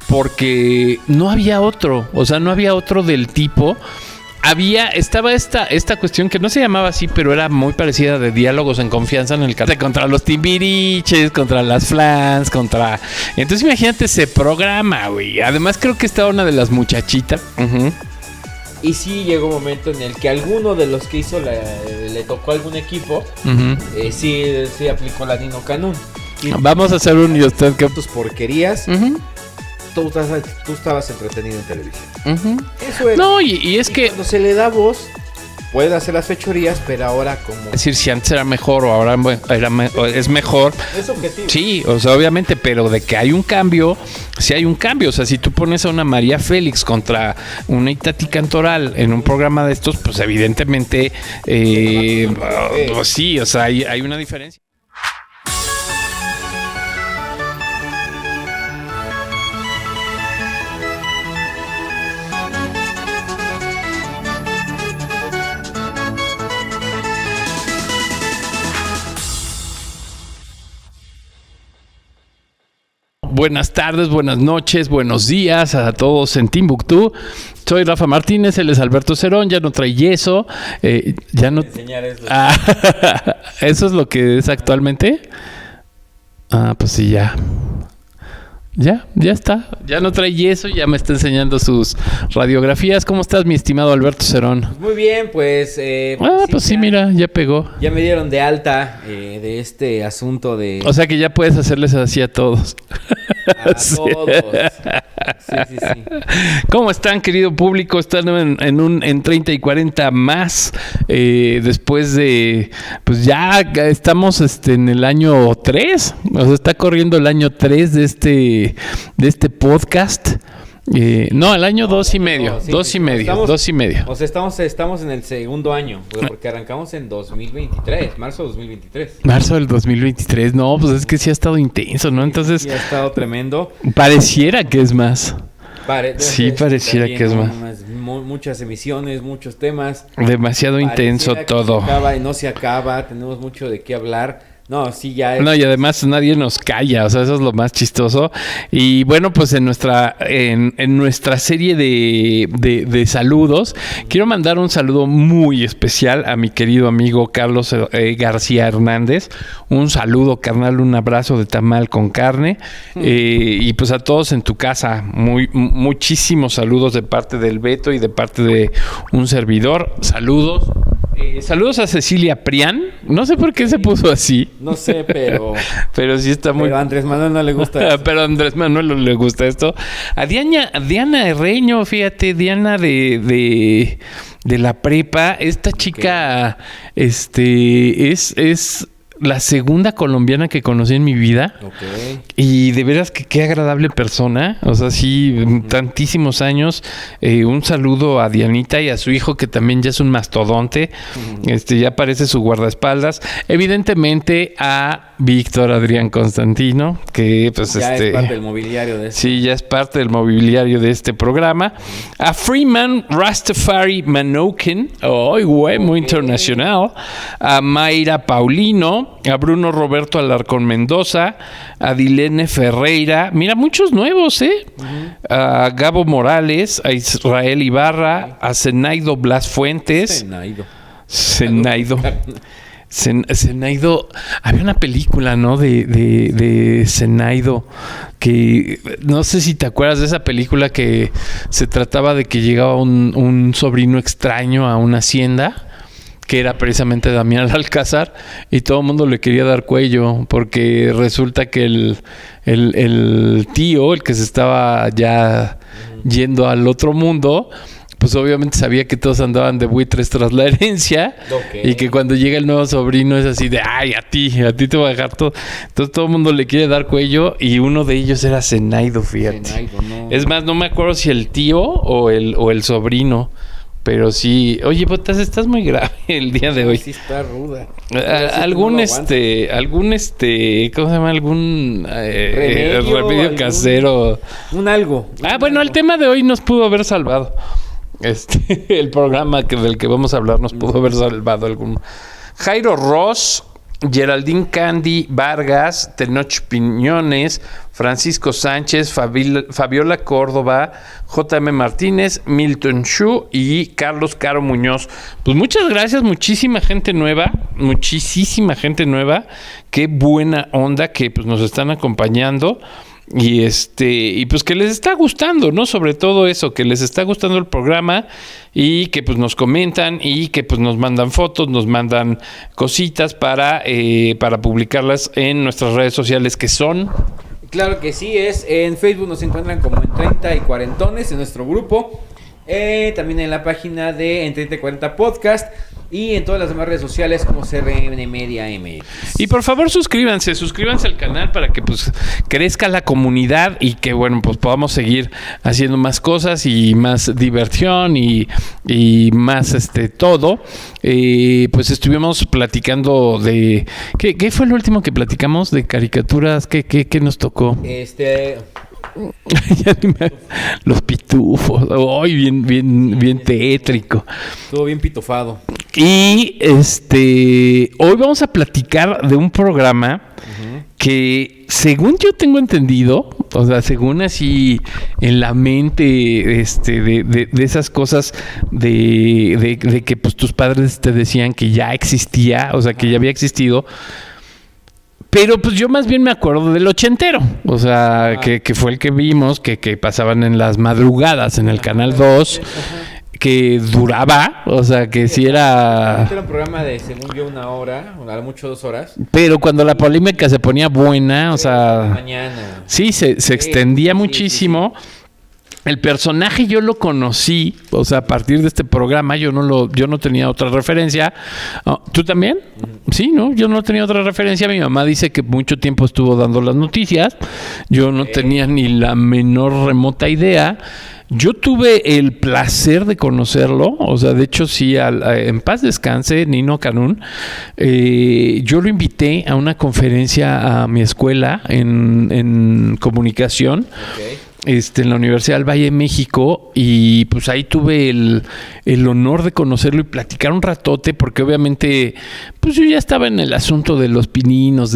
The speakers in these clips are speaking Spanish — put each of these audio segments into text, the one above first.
porque no había otro, o sea, no había otro del tipo. Estaba esta cuestión que no se llamaba así, pero era muy parecida, de diálogos en confianza en el cartel, contra los Timbiriches, contra las Flans, entonces imagínate ese programa, güey. Además creo que estaba una de las muchachitas. Y sí llegó un momento en el que alguno de los que hizo le tocó a algún equipo, sí aplicó la Nino Canún. Vamos a hacer un y usted que tus porquerías. Tú estabas entretenido en televisión. Eso era. No, y es que cuando se le da voz, puede hacer las fechorías, pero ahora como... Es decir, si antes era mejor o ahora es mejor. Es objetivo. Sí, o sea, obviamente, pero de que hay un cambio, sí hay un cambio. O sea, si tú pones a una María Félix contra una Itatí Cantoral en un programa de estos, pues evidentemente, pues sí, o sea, hay una diferencia. Buenas tardes, buenas noches, buenos días a todos en Timbuktu. Soy Rafa Martínez, él es Alberto Cerón, ya no trae yeso. Ya no... Enseñar eso. ¿Eso es lo que es actualmente? Pues sí, ya está. Ya no trae yeso, ya me está enseñando sus radiografías. ¿Cómo estás, mi estimado Alberto Cerón? Muy bien, pues... pues sí, mira, ya pegó. Ya me dieron de alta de este asunto de... O sea que ya puedes hacerles así a todos. A todos. Sí. ¿Cómo están, querido público? Están en 30 y 40 más. Después de... Pues ya estamos en el año 3. O sea, está corriendo el año 3 de este podcast. No, el año 2 y medio. 2 y medio. O sea, estamos en el segundo año, porque arrancamos en 2023, marzo de 2023. Marzo del 2023. No, pues es que sí ha estado intenso, ¿no? Entonces... Sí, ha estado tremendo. Pareciera que es más. Sí, pareciera que es más. Muchas emisiones, muchos temas. Demasiado intenso todo. Se acaba y no se acaba, tenemos mucho de qué hablar. No, sí, ya es... No, y además nadie nos calla, o sea, eso es lo más chistoso. Y bueno, pues en nuestra serie de saludos, quiero mandar un saludo muy especial a mi querido amigo Carlos García Hernández. Un saludo, carnal, un abrazo de tamal con carne. Y pues a todos en tu casa, muchísimos saludos de parte del Beto y de parte de un servidor. Saludos. Saludos a Cecilia Prián. No sé por qué se puso así. No sé, pero... pero sí está muy... Pero a Andrés Manuel no le gusta esto. Pero a Andrés Manuel no le gusta esto. A Diana Herreño, fíjate, Diana de la prepa. Esta chica, es la segunda colombiana que conocí en mi vida. Okay. Y de veras que qué agradable persona. O sea, sí, tantísimos años. Un saludo a Dianita y a su hijo, que también ya es un mastodonte. Ya parece su guardaespaldas. Evidentemente a Víctor Adrián Constantino, que pues ya es parte del mobiliario de este. Sí, ya es parte del mobiliario de este programa. A Freeman Rastafari Manokin. ¡Ay, güey! Muy internacional. A Mayra Paulino. A Bruno Roberto Alarcón Mendoza, a Dilene Ferreira, mira, muchos nuevos, a Gabo Morales, a Israel Ibarra, a Zenaido Blas Fuentes. Zenaido. Había una película, ¿no? De Zenaido, que no sé si te acuerdas de esa película, que se trataba de que llegaba un sobrino extraño a una hacienda, que era precisamente Damián Alcázar, y todo el mundo le quería dar cuello, porque resulta que el tío, el que se estaba ya yendo al otro mundo, pues obviamente sabía que todos andaban de buitres tras la herencia. Okay. Y que cuando llega el nuevo sobrino es así de, ay, a ti te voy a dejar todo. Entonces todo el mundo le quiere dar cuello, y uno de ellos era Zenaido, fíjate. Zenaido, no. Es más, no me acuerdo si el tío o el sobrino. Pero sí, oye, Botas, estás muy grave el día de hoy. Sí, está ruda. ¿Algún ¿cómo se llama? ¿Algún remedio casero? Un algo. Bueno, el tema de hoy nos pudo haber salvado. El programa del que vamos a hablar nos pudo haber salvado algún. Jairo Ross, Geraldine Candy Vargas, Tenoch Piñones, Francisco Sánchez, Fabiola Córdoba, J.M. Martínez, Milton Shu y Carlos Caro Muñoz. Pues muchas gracias, muchísima gente nueva. Qué buena onda que pues nos están acompañando. Y pues que les está gustando, ¿no? Sobre todo eso, que les está gustando el programa y que pues nos comentan y que pues nos mandan fotos, nos mandan cositas para publicarlas en nuestras redes sociales, que son... Claro que sí, en Facebook nos encuentran como en 30 y Cuarentones en nuestro grupo, también en la página de En 30 y 40 Podcast y en todas las demás redes sociales como CRN Media MX. Y por favor suscríbanse al canal para que pues crezca la comunidad y que bueno pues podamos seguir haciendo más cosas y más diversión y más todo. Pues estuvimos platicando de ¿qué fue lo último que platicamos? De caricaturas, ¿qué nos tocó? Los pitufos. Ay, bien tétrico. Todo bien pitufado. Y hoy vamos a platicar de un programa que, según yo tengo entendido, o sea, según así en la mente de esas cosas de que pues tus padres te decían que ya existía, o sea, que ya había existido. Pero pues yo más bien me acuerdo del ochentero, o sea, que fue el que vimos, que pasaban en las madrugadas en el Canal 2, que duraba, o sea, que sí era... Era un programa de, según yo, 1 hora, a lo mucho 2 horas. Pero cuando la polémica se ponía buena, o sea... Mañana. Sí, se extendía muchísimo. Sí. El personaje yo lo conocí, o sea, a partir de este programa yo no tenía otra referencia. ¿Tú también? Sí, ¿no? Yo no tenía otra referencia. Mi mamá dice que mucho tiempo estuvo dando las noticias. Yo no tenía ni la menor remota idea. Yo tuve el placer de conocerlo, o sea, de hecho sí, en paz descanse, Nino Canún. Yo lo invité a una conferencia a mi escuela en comunicación. Okay. En la Universidad del Valle de México, y pues ahí tuve el honor de conocerlo y platicar un ratote, porque obviamente pues yo ya estaba en el asunto de los pininos,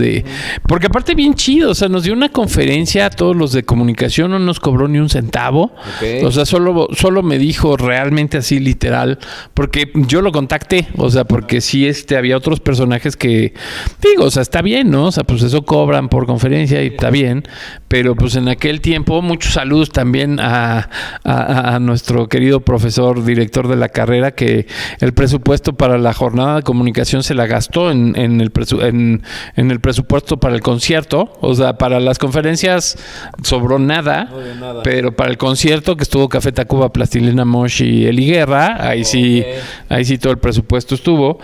porque aparte bien chido, o sea, nos dio una conferencia a todos los de comunicación, no nos cobró ni un centavo. Okay. O sea, solo me dijo realmente así literal, porque yo lo contacté, o sea, porque sí había otros personajes que, digo, o sea, está bien, ¿no? O sea, pues eso cobran por conferencia y está bien, pero pues en aquel tiempo, muchos saludos también a nuestro querido profesor, director de la carrera, que el presupuesto para la jornada de comunicación se la gastó en el presupuesto para el concierto. O sea, para las conferencias sobró nada, pero para el concierto, que estuvo Café Tacuba, Plastilina Mosh y Eli Guerra, ahí sí todo el presupuesto estuvo.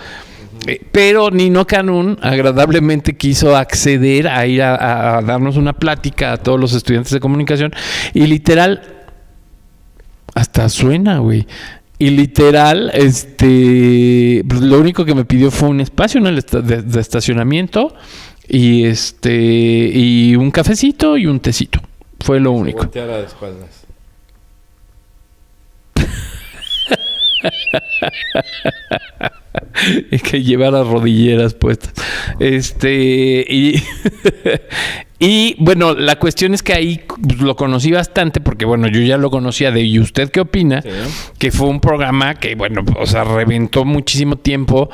Pero Nino Canún agradablemente quiso acceder a ir a darnos una plática a todos los estudiantes de comunicación, y literal hasta suena, güey. Y literal, lo único que me pidió fue un espacio de estacionamiento y un cafecito y un tecito. Fue lo único. Voltear a las espaldas. Es que llevar rodilleras puestas. Y bueno, la cuestión es que ahí lo conocí bastante, porque bueno, yo ya lo conocía de ¿Y usted qué opina? Sí. Que fue un programa que, bueno, o sea, reventó muchísimo tiempo,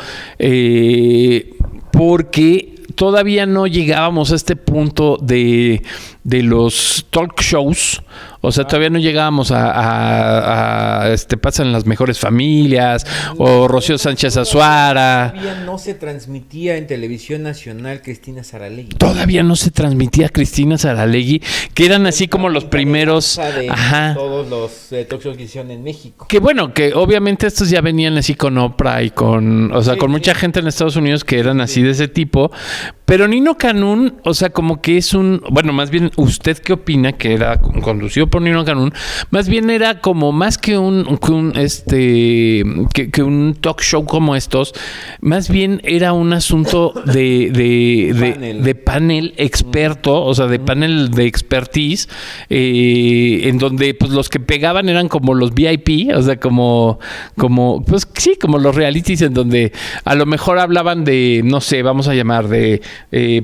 porque todavía no llegábamos a este punto de los talk shows. O sea, todavía no llegábamos a Pasan las Mejores Familias, o Rocío Sánchez Azuara. Todavía no se transmitía en televisión nacional Cristina Saralegui. Todavía no se transmitía Cristina Saralegui, que eran así como los primeros... Todos los talk shows que hicieron en México. Que bueno, que obviamente estos ya venían así con Oprah y con mucha gente en Estados Unidos que eran así de ese tipo. Pero Nino Canún, o sea, como que es bueno, más bien, ¿usted qué opina? Que era conducido por Nino Canún, más bien era como más que un talk show como estos, más bien era un asunto de panel experto, o sea, de panel de expertise, en donde pues los que pegaban eran como los VIP, o sea, como pues sí, como los realities, en donde a lo mejor hablaban de, no sé, vamos a llamar de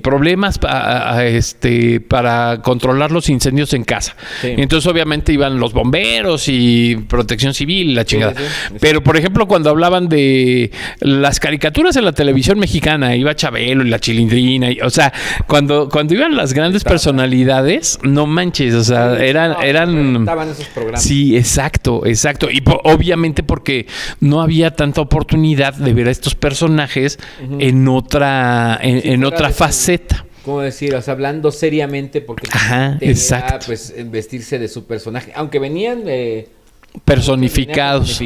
problemas para controlar los incendios en casa. Sí. Entonces, obviamente, iban los bomberos y protección civil y la chingada. Sí. Pero, por ejemplo, cuando hablaban de las caricaturas en la televisión mexicana, iba Chabelo y la Chilindrina. O sea, cuando iban las grandes personalidades, no manches, o sea, eran... Estaban esos programas. Sí, exacto. Y obviamente porque no había tanta oportunidad de ver a estos personajes en otra faceta. ¿Cómo decir? O sea, hablando seriamente, porque exacto. era, pues, vestirse de su personaje. Aunque venían personificados.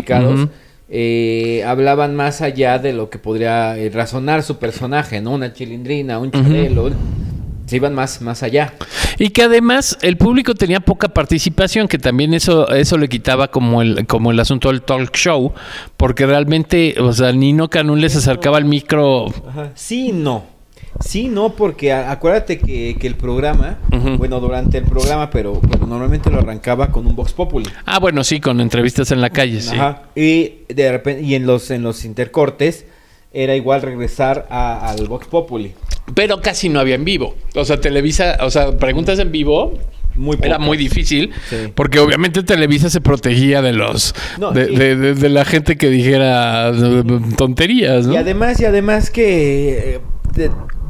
Hablaban más allá de lo que podría razonar su personaje, ¿no? Una Chilindrina, un Chabelo. Se iban más allá. Y que además el público tenía poca participación, que también eso le quitaba como el asunto del talk show, porque realmente, o sea, Nino Canún les acercaba el micro. Ajá. Sí, no, porque acuérdate que el programa, bueno, durante el programa, pero normalmente lo arrancaba con un Vox Populi. Ah, bueno, sí, con entrevistas en la calle, sí. Ajá. Y de repente, y en los intercortes, era igual regresar al Vox Populi. Pero casi no había en vivo. O sea, Televisa, preguntas en vivo era muy difícil, sí. Porque obviamente Televisa se protegía de de la gente que dijera tonterías, ¿no? Y además que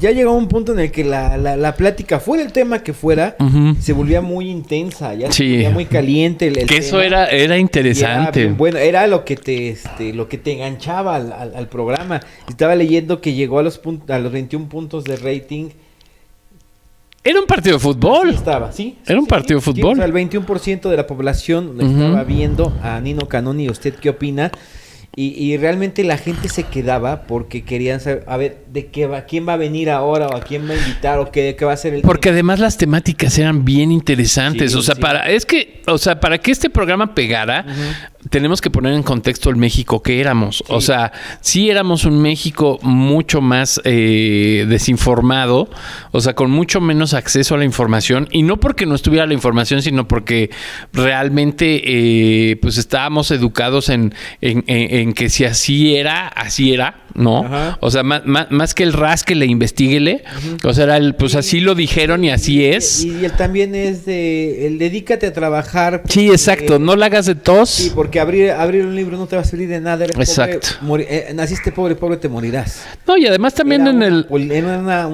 ya llegó un punto en el que la plática, fuera el tema que fuera, se volvía muy intensa, ya se volvía muy caliente el que tema. Eso era interesante. Era lo que te enganchaba al programa. Estaba leyendo que llegó a los 21 puntos de rating. Era un partido de fútbol. Así estaba, sí. Era un partido de fútbol. O sea, el 21% de la población estaba viendo a Nino Canún. ¿Y usted qué opina? Y realmente la gente se quedaba porque querían saber, a ver, quién va a venir ahora, o a quién va a invitar, o qué va a ser el... Porque además las temáticas eran bien interesantes. Sí, para que este programa pegara, tenemos que poner en contexto el México que éramos. Sí. O sea, sí éramos un México mucho más desinformado, o sea, con mucho menos acceso a la información, y no porque no estuviera la información, sino porque realmente pues estábamos educados en que si así era, ¿no? Ajá. O sea, más que el rasquele, investiguele. O sea, era pues así lo dijeron y así es. Y él también es el dedícate a trabajar. Porque, sí, exacto. No la hagas de tos. Sí, porque abrir un libro no te va a servir de nada. Eres exacto. Pobre, naciste pobre, te morirás. No, y además también era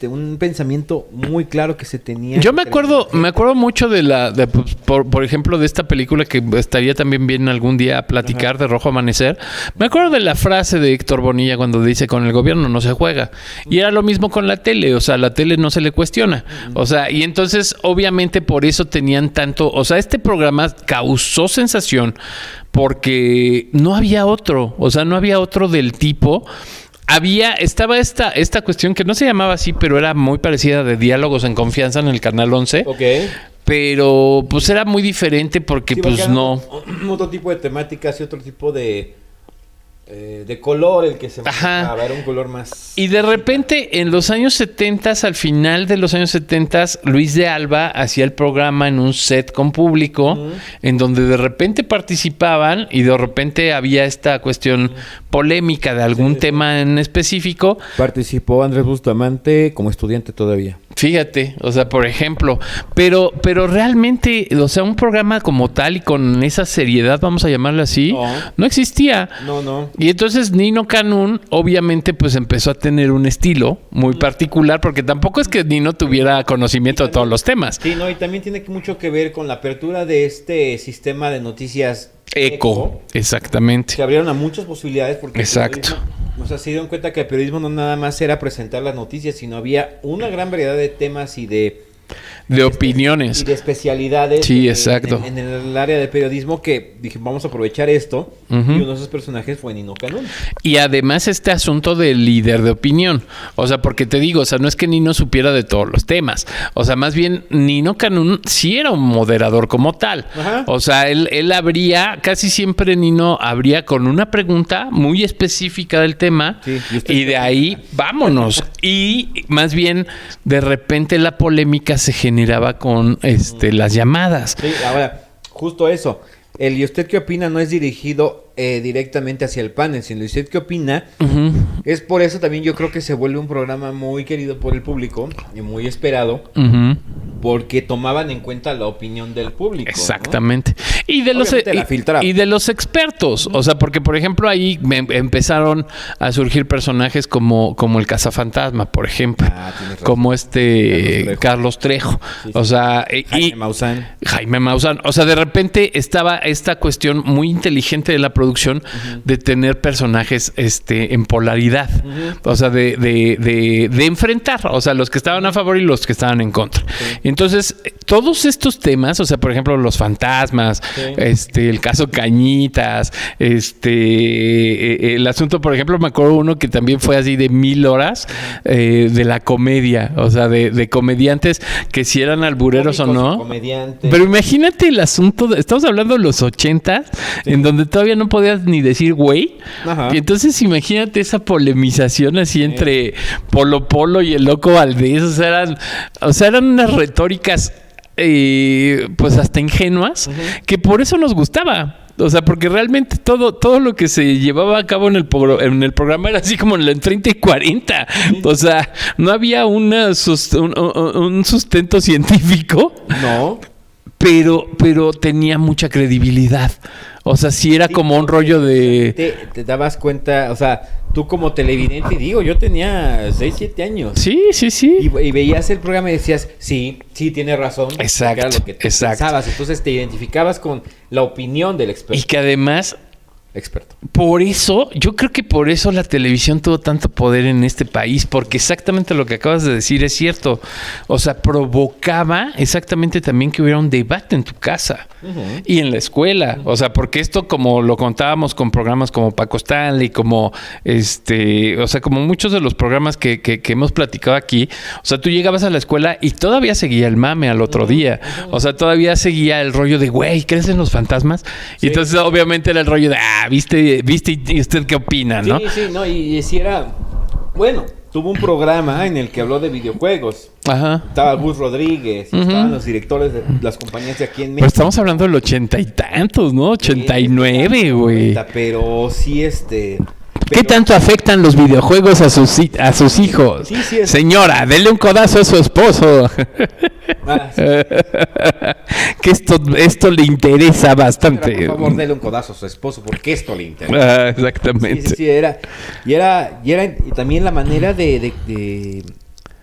un pensamiento muy claro que se tenía. Yo me acuerdo mucho por ejemplo, de esta película que estaría también bien algún día a platicar, de Rojo Amanecer. Me acuerdo de la frase de Héctor Bonilla cuando dice: con el gobierno no se juega. Y era lo mismo con la tele, o sea, la tele no se le cuestiona. O sea, y entonces obviamente por eso tenían tanto, o sea, este programa causó sensación porque no había otro, o sea, no había otro del tipo. Estaba esta cuestión que no se llamaba así, pero era muy parecida, de Diálogos en Confianza, en el Canal 11. Okay. Pero pues era muy diferente porque pues no. Otro tipo de temáticas y otro tipo de color el que se manejaba, era un color más... Y de repente en los años 70, al final de los años 70, Luis de Alba hacía el programa en un set con público, en donde de repente participaban y de repente había esta cuestión polémica de algún tema en específico. Participó Andrés Bustamante como estudiante todavía. Fíjate, o sea, por ejemplo, pero realmente, o sea, un programa como tal y con esa seriedad, vamos a llamarlo así, no existía. No. Y entonces Nino Canún, obviamente, pues empezó a tener un estilo muy particular, porque tampoco es que Nino tuviera conocimiento de todos los temas. Sí, no, y también tiene mucho que ver con la apertura de este sistema de noticias Eco, exactamente. Que abrieron a muchas posibilidades porque... Exacto. O sea, se dieron cuenta que el periodismo no nada más era presentar las noticias, sino había una gran variedad de temas y de opiniones. Y de especialidades. Sí, exacto. En el área de periodismo que dije, vamos a aprovechar esto. Y uno de esos personajes fue Nino Canún. Y además este asunto del líder de opinión. O sea, porque te digo, o sea, no es que Nino supiera de todos los temas. O sea, más bien Nino Canún sí era un moderador como tal. Ajá. O sea, él abría, casi siempre Nino abría con una pregunta muy específica del tema. Sí, y de ahí, vámonos. Y más bien, de repente la polémica se generaba con las llamadas. Sí, ahora, justo eso. el ¿y usted qué opina? No es dirigido directamente hacia el panel, sino ¿y usted qué opina? Uh-huh. Es por eso también yo creo que se vuelve un programa muy querido por el público y muy esperado. Uh-huh. Porque tomaban en cuenta la opinión del público. Exactamente. ¿No? Y de los expertos. O sea, porque por ejemplo ahí empezaron a surgir personajes como el Cazafantasma, por ejemplo. Como Carlos Trejo. Sí, sí. O sea, Jaime Maussan. O sea, de repente estaba esta cuestión muy inteligente de la producción de tener personajes en polaridad. O sea, de enfrentar. O sea, los que estaban a favor y los que estaban en contra. Sí. Entonces, todos estos temas, o sea, por ejemplo, los fantasmas, el caso Cañitas, el asunto, por ejemplo, me acuerdo uno que también fue así de 1000 horas de la comedia, o sea, de comediantes que si eran albureros o no. Pero imagínate el asunto, estamos hablando de los 80, en donde todavía no podías ni decir güey. Y entonces imagínate esa polemización así entre Polo Polo y el Loco Valdés, o sea, eran unas retóricas pues hasta ingenuas, que por eso nos gustaba. O sea, porque realmente todo lo que se llevaba a cabo en el programa era así como en 30 y 40. O sea, no había un sustento científico. No. Pero tenía mucha credibilidad. O sea, sí era como un rollo de... Te dabas cuenta, o sea, tú como televidente, digo, yo tenía 6, 7 años. Sí. Y veías el programa y decías, sí, tiene razón. Exacto, era lo que pensabas. Entonces te identificabas con la opinión del experto. Y que además... Experto. Por eso, yo creo que por eso la televisión tuvo tanto poder en este país, porque exactamente lo que acabas de decir es cierto. O sea, provocaba exactamente también que hubiera un debate en tu casa y en la escuela. O sea, porque esto, como lo contábamos con programas como Paco Stanley, como o sea, como muchos de los programas que hemos platicado aquí, o sea, tú llegabas a la escuela y todavía seguía el mame al otro día. O sea, todavía seguía el rollo de, güey, ¿crees en los fantasmas? Sí. Y entonces, obviamente, era el rollo de, ¿viste y usted qué opina, no? Sí, no, y si era... Bueno, tuvo un programa en el que habló de videojuegos. Ajá. Estaba Gus Rodríguez, estaban los directores de las compañías de aquí en México. Pero estamos hablando del 80 y tantos, ¿no? 89, güey. Pero sí, ¿Qué tanto afectan los videojuegos a sus hijos? Sí, Señora, dele un codazo a su esposo. Sí. Que esto le interesa bastante. Por favor, dele un codazo a su esposo, porque esto le interesa. Exactamente. Sí, era. Y también la manera de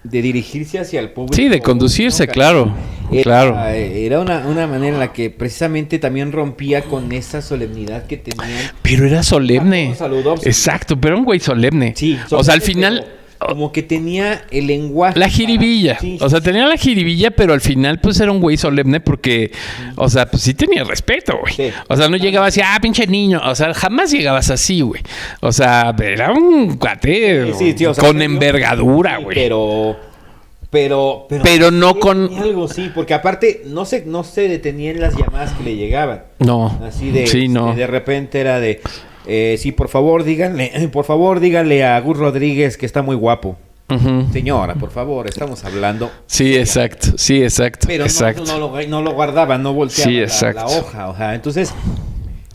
dirigirse hacia el público. Sí, de conducirse, claro. Era una manera en la que precisamente también rompía con esa solemnidad que tenían. Pero era solemne. Saludos. Exacto, pero era un güey solemne. Sí, o sea, al final... Como que tenía el lenguaje. La jiribilla. O sea, tenía la jiribilla, pero al final, pues era un güey solemne porque, o sea, pues sí tenía respeto, güey. Sí. O sea, no llegabas así, pinche niño. O sea, jamás llegabas así, güey. O sea, era un cuate o sea, con envergadura, güey. Pero no con algo, sí, porque aparte no se detenían las llamadas que le llegaban. No. Así de, sí, no. De repente era de... sí, por favor, díganle a Gus Rodríguez que está muy guapo. Señora, por favor, estamos hablando. Sí, exacto. Pero no lo guardaba, no volteaba la hoja. O sea, entonces,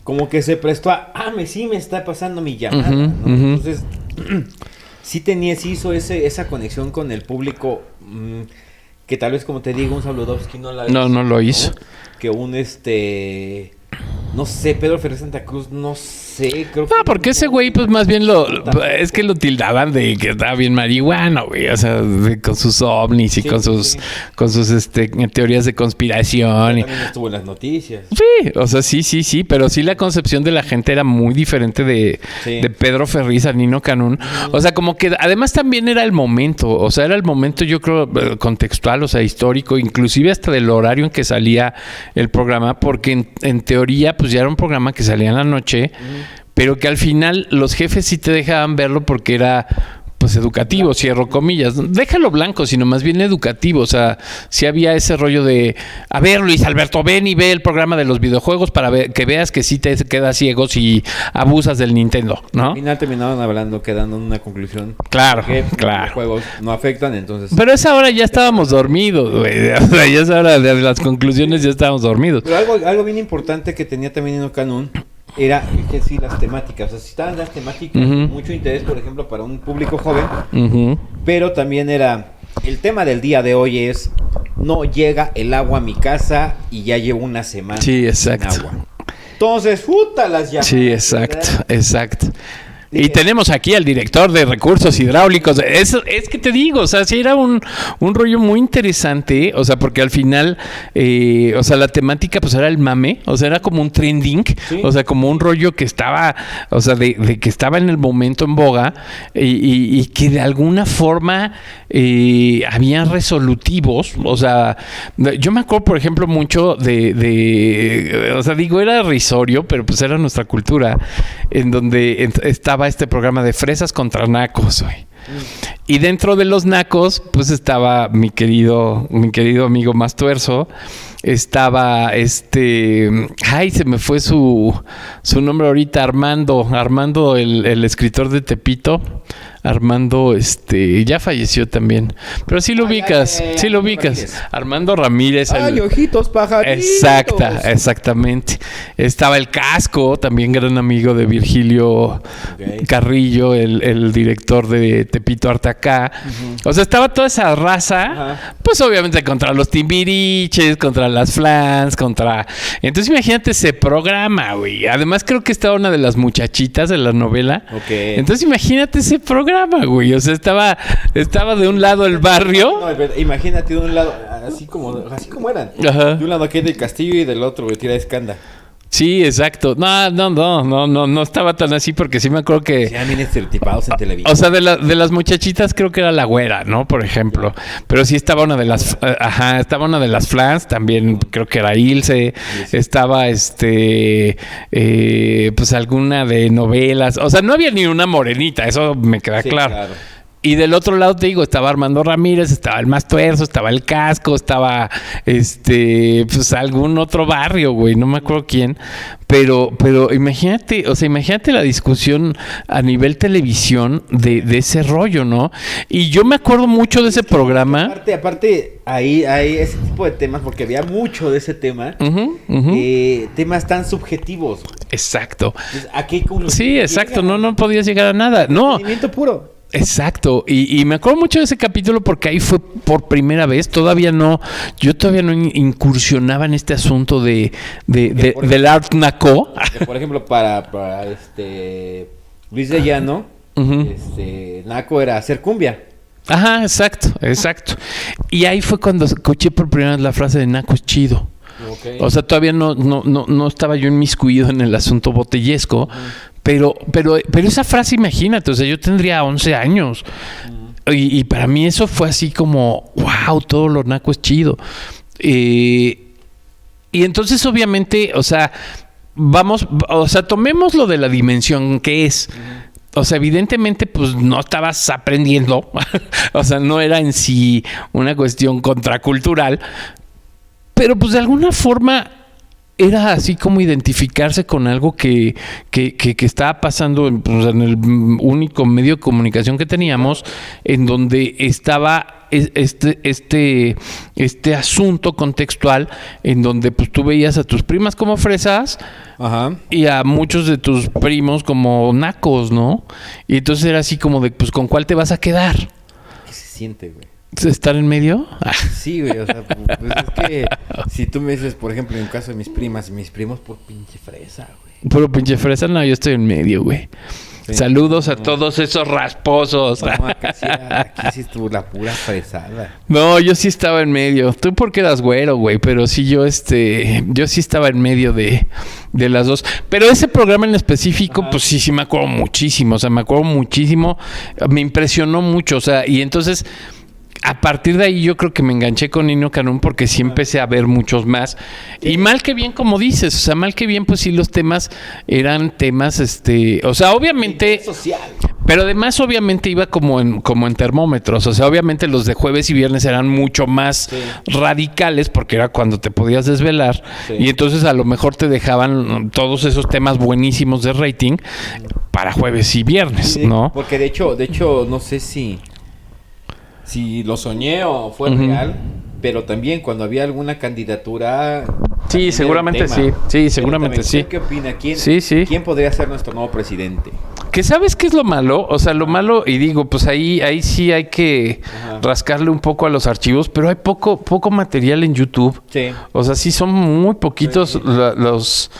como que se prestó a, sí me está pasando mi llamada, ¿no? Entonces, sí hizo esa conexión con el público, que tal vez, como te digo, un Sabludovsky no lo hizo. Que no sé, Pedro Ferrer Santa Cruz, no sé, creo que... No, porque ese güey, pues más bien es que lo tildaban de que estaba bien marihuana, güey. O sea, con sus ovnis y con sus teorías de conspiración. También estuvo en las noticias. Sí, o sea, sí, pero sí la concepción de la gente era muy diferente de Pedro Ferriz a Nino Canún. O sea, como que además también era el momento, o sea, era el momento, yo creo, contextual, o sea, histórico, inclusive hasta del horario en que salía el programa, porque en teoría, pues ya era un programa que salía en la noche, pero que al final los jefes sí te dejaban verlo porque era pues educativo, cierro comillas. Déjalo blanco, sino más bien educativo. O sea, sí había ese rollo de, a ver, Luis Alberto, ven y ve el programa de los videojuegos para que veas que sí te quedas ciego si abusas del Nintendo, ¿no? Al final terminaron hablando, quedando en una conclusión. Claro, Que claro. los juegos no afectan, entonces... Pero a esa hora ya estábamos dormidos, güey. O sea, ya a esa hora de las conclusiones ya estábamos dormidos. Pero algo bien importante que tenía también Nino Canún era que sí, las temáticas. O sea, si estaban las temáticas, mucho interés, por ejemplo, para un público joven. Pero también era... El tema del día de hoy es... No llega el agua a mi casa y ya llevo una semana Sí, exacto. sin agua. Entonces, puta las llamadas. Sí, exacto, ¿verdad? exacto. Sí. Y tenemos aquí al director de recursos hidráulicos. Es que te digo, o sea, sí era un rollo muy interesante, o sea, porque al final, o sea, la temática pues era el mame, o sea, era como un trending, Sí. o sea, como un rollo que estaba, o sea, de que estaba en el momento en boga y que de alguna forma habían resolutivos, o sea, yo me acuerdo, por ejemplo, mucho o sea, digo, era risorio, pero pues era nuestra cultura, en donde estaba este programa de fresas contra nacos, güey. Y dentro de los nacos, pues estaba mi querido amigo Mastuerzo. Estaba ay, se me fue su nombre ahorita, Armando, el escritor de Tepito. Armando, ya falleció también. Pero sí lo ubicas, sí lo ubicas. Ramírez. Armando Ramírez. Ay, ojitos pajaritos. Exactamente. Estaba el Casco, también gran amigo de Virgilio Carrillo, el director de Tepito Artacá. O sea, estaba toda esa raza, pues obviamente contra los Timbiriches, contra las Flans, Entonces imagínate ese programa, güey. Además creo que estaba una de las muchachitas de la novela. Ok. Entonces imagínate ese programa, güey. O sea, estaba de un lado el barrio. No, pero imagínate de un lado, así como eran. Ajá. De un lado aquí del castillo y del otro, güey, tira escanda. Sí, exacto. No estaba tan así porque sí me acuerdo que... Sean bien estereotipados en televisión. O sea, de las muchachitas creo que era la güera, ¿no? Por ejemplo. Pero sí estaba una de las... estaba una de las Flans, también creo que era Ilse. Estaba, pues alguna de novelas. O sea, no había ni una morenita, eso me queda Sí, claro. Y del otro lado, te digo, estaba Armando Ramírez, estaba el Mastuerzo, estaba el Casco, estaba, pues algún otro barrio, güey, no me acuerdo quién. Pero imagínate, o sea, imagínate la discusión a nivel televisión de ese rollo, ¿no? Y yo me acuerdo mucho de ese programa. Aparte, ahí ese tipo de temas, porque había mucho de ese tema, temas tan subjetivos. Exacto. Entonces, ¿a qué conclusión Sí, exacto, llegan? no podías llegar a nada. No. Entretenimiento puro. Exacto, y me acuerdo mucho de ese capítulo porque ahí fue por primera vez, yo todavía no incursionaba en este asunto del Art Naco. Que, por ejemplo, para Luis de Llano, Naco era hacer cumbia. Ajá, exacto. Y ahí fue cuando escuché por primera vez la frase de Naco es chido. Okay. O sea, todavía no estaba yo inmiscuido en el asunto botellesco, pero esa frase, imagínate, o sea, yo tendría 11 años. Y para mí eso fue así como, wow, todo lo naco es chido. Y entonces, obviamente, o sea, tomemos lo de la dimensión que es. O sea, evidentemente, pues no estabas aprendiendo. O sea, no era en sí una cuestión contracultural. Pero pues de alguna forma era así como identificarse con algo que estaba pasando en el único medio de comunicación que teníamos, en donde estaba este asunto contextual, en donde pues tú veías a tus primas como fresas. Ajá. Y a muchos de tus primos como nacos, ¿no? Y entonces era así como de, pues, ¿con cuál te vas a quedar? ¿Qué se siente, güey? ¿Estar en medio? Sí, güey, o sea, pues es que si tú me dices, por ejemplo, en el caso de mis primas y mis primos, por pinche fresa, güey. Puro pinche fresa, no, yo estoy en medio, güey. Sí. Saludos a todos esos rasposos. No, aquí sí estuvo la pura fresada. No, yo sí estaba en medio. Tú porque eras güero, güey, pero sí yo sí estaba en medio de las dos. Pero ese programa en específico, pues sí me acuerdo muchísimo. O sea, me acuerdo muchísimo. Me impresionó mucho. O sea, y entonces, a partir de ahí yo creo que me enganché con Nino Canún porque sí empecé a ver muchos más. Sí. Y mal que bien, como dices, o sea, mal que bien, pues sí los temas eran temas, o sea, obviamente... social. Pero además, obviamente, iba como en termómetros. O sea, obviamente los de jueves y viernes eran mucho más radicales porque era cuando te podías desvelar. Sí. Y entonces a lo mejor te dejaban todos esos temas buenísimos de rating para jueves y viernes, sí, ¿no? Porque de hecho, no sé si lo soñé o fue real, pero también cuando había alguna candidatura... Sí, seguramente sí. Sí, seguramente sí. ¿Qué opina? ¿Quién podría ser nuestro nuevo presidente? Que ¿sabes qué es lo malo? O sea, lo malo, y digo, pues ahí sí hay que rascarle un poco a los archivos, pero hay poco material en YouTube. Sí. O sea, sí son muy poquitos los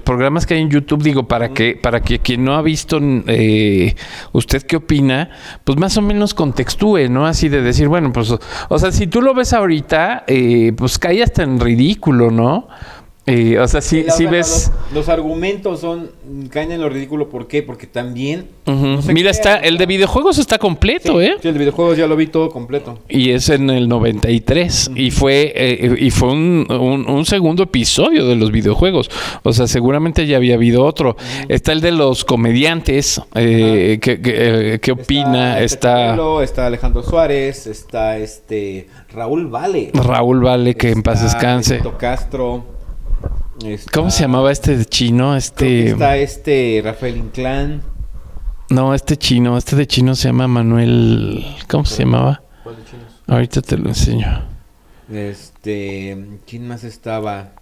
programas que hay en YouTube, digo, para que quien no ha visto usted qué opina, pues más o menos contextúe, ¿no? Así de decir, bueno, pues, o sea, si tú lo ves ahorita, pues cae hasta en ridículo, ¿no? O sea, sí ves... Los argumentos caen en lo ridículo. ¿Por qué? Porque también... No sé. Mira, el de videojuegos está completo, sí, Sí, el de videojuegos ya lo vi todo completo. Y es en el 93. Y fue un segundo episodio de los videojuegos. O sea, seguramente ya había habido otro. Está el de los comediantes. ¿Qué opina? Está Alejandro Suárez. Está Raúl Vale. Raúl Vale, que en paz descanse. Benito Castro. ¿Cómo se llamaba de chino? Está Rafael Inclán. No, de chino se llama Manuel. ¿Cómo se llamaba? ¿Cuál de chinos? Ahorita te lo enseño. ¿Quién más estaba?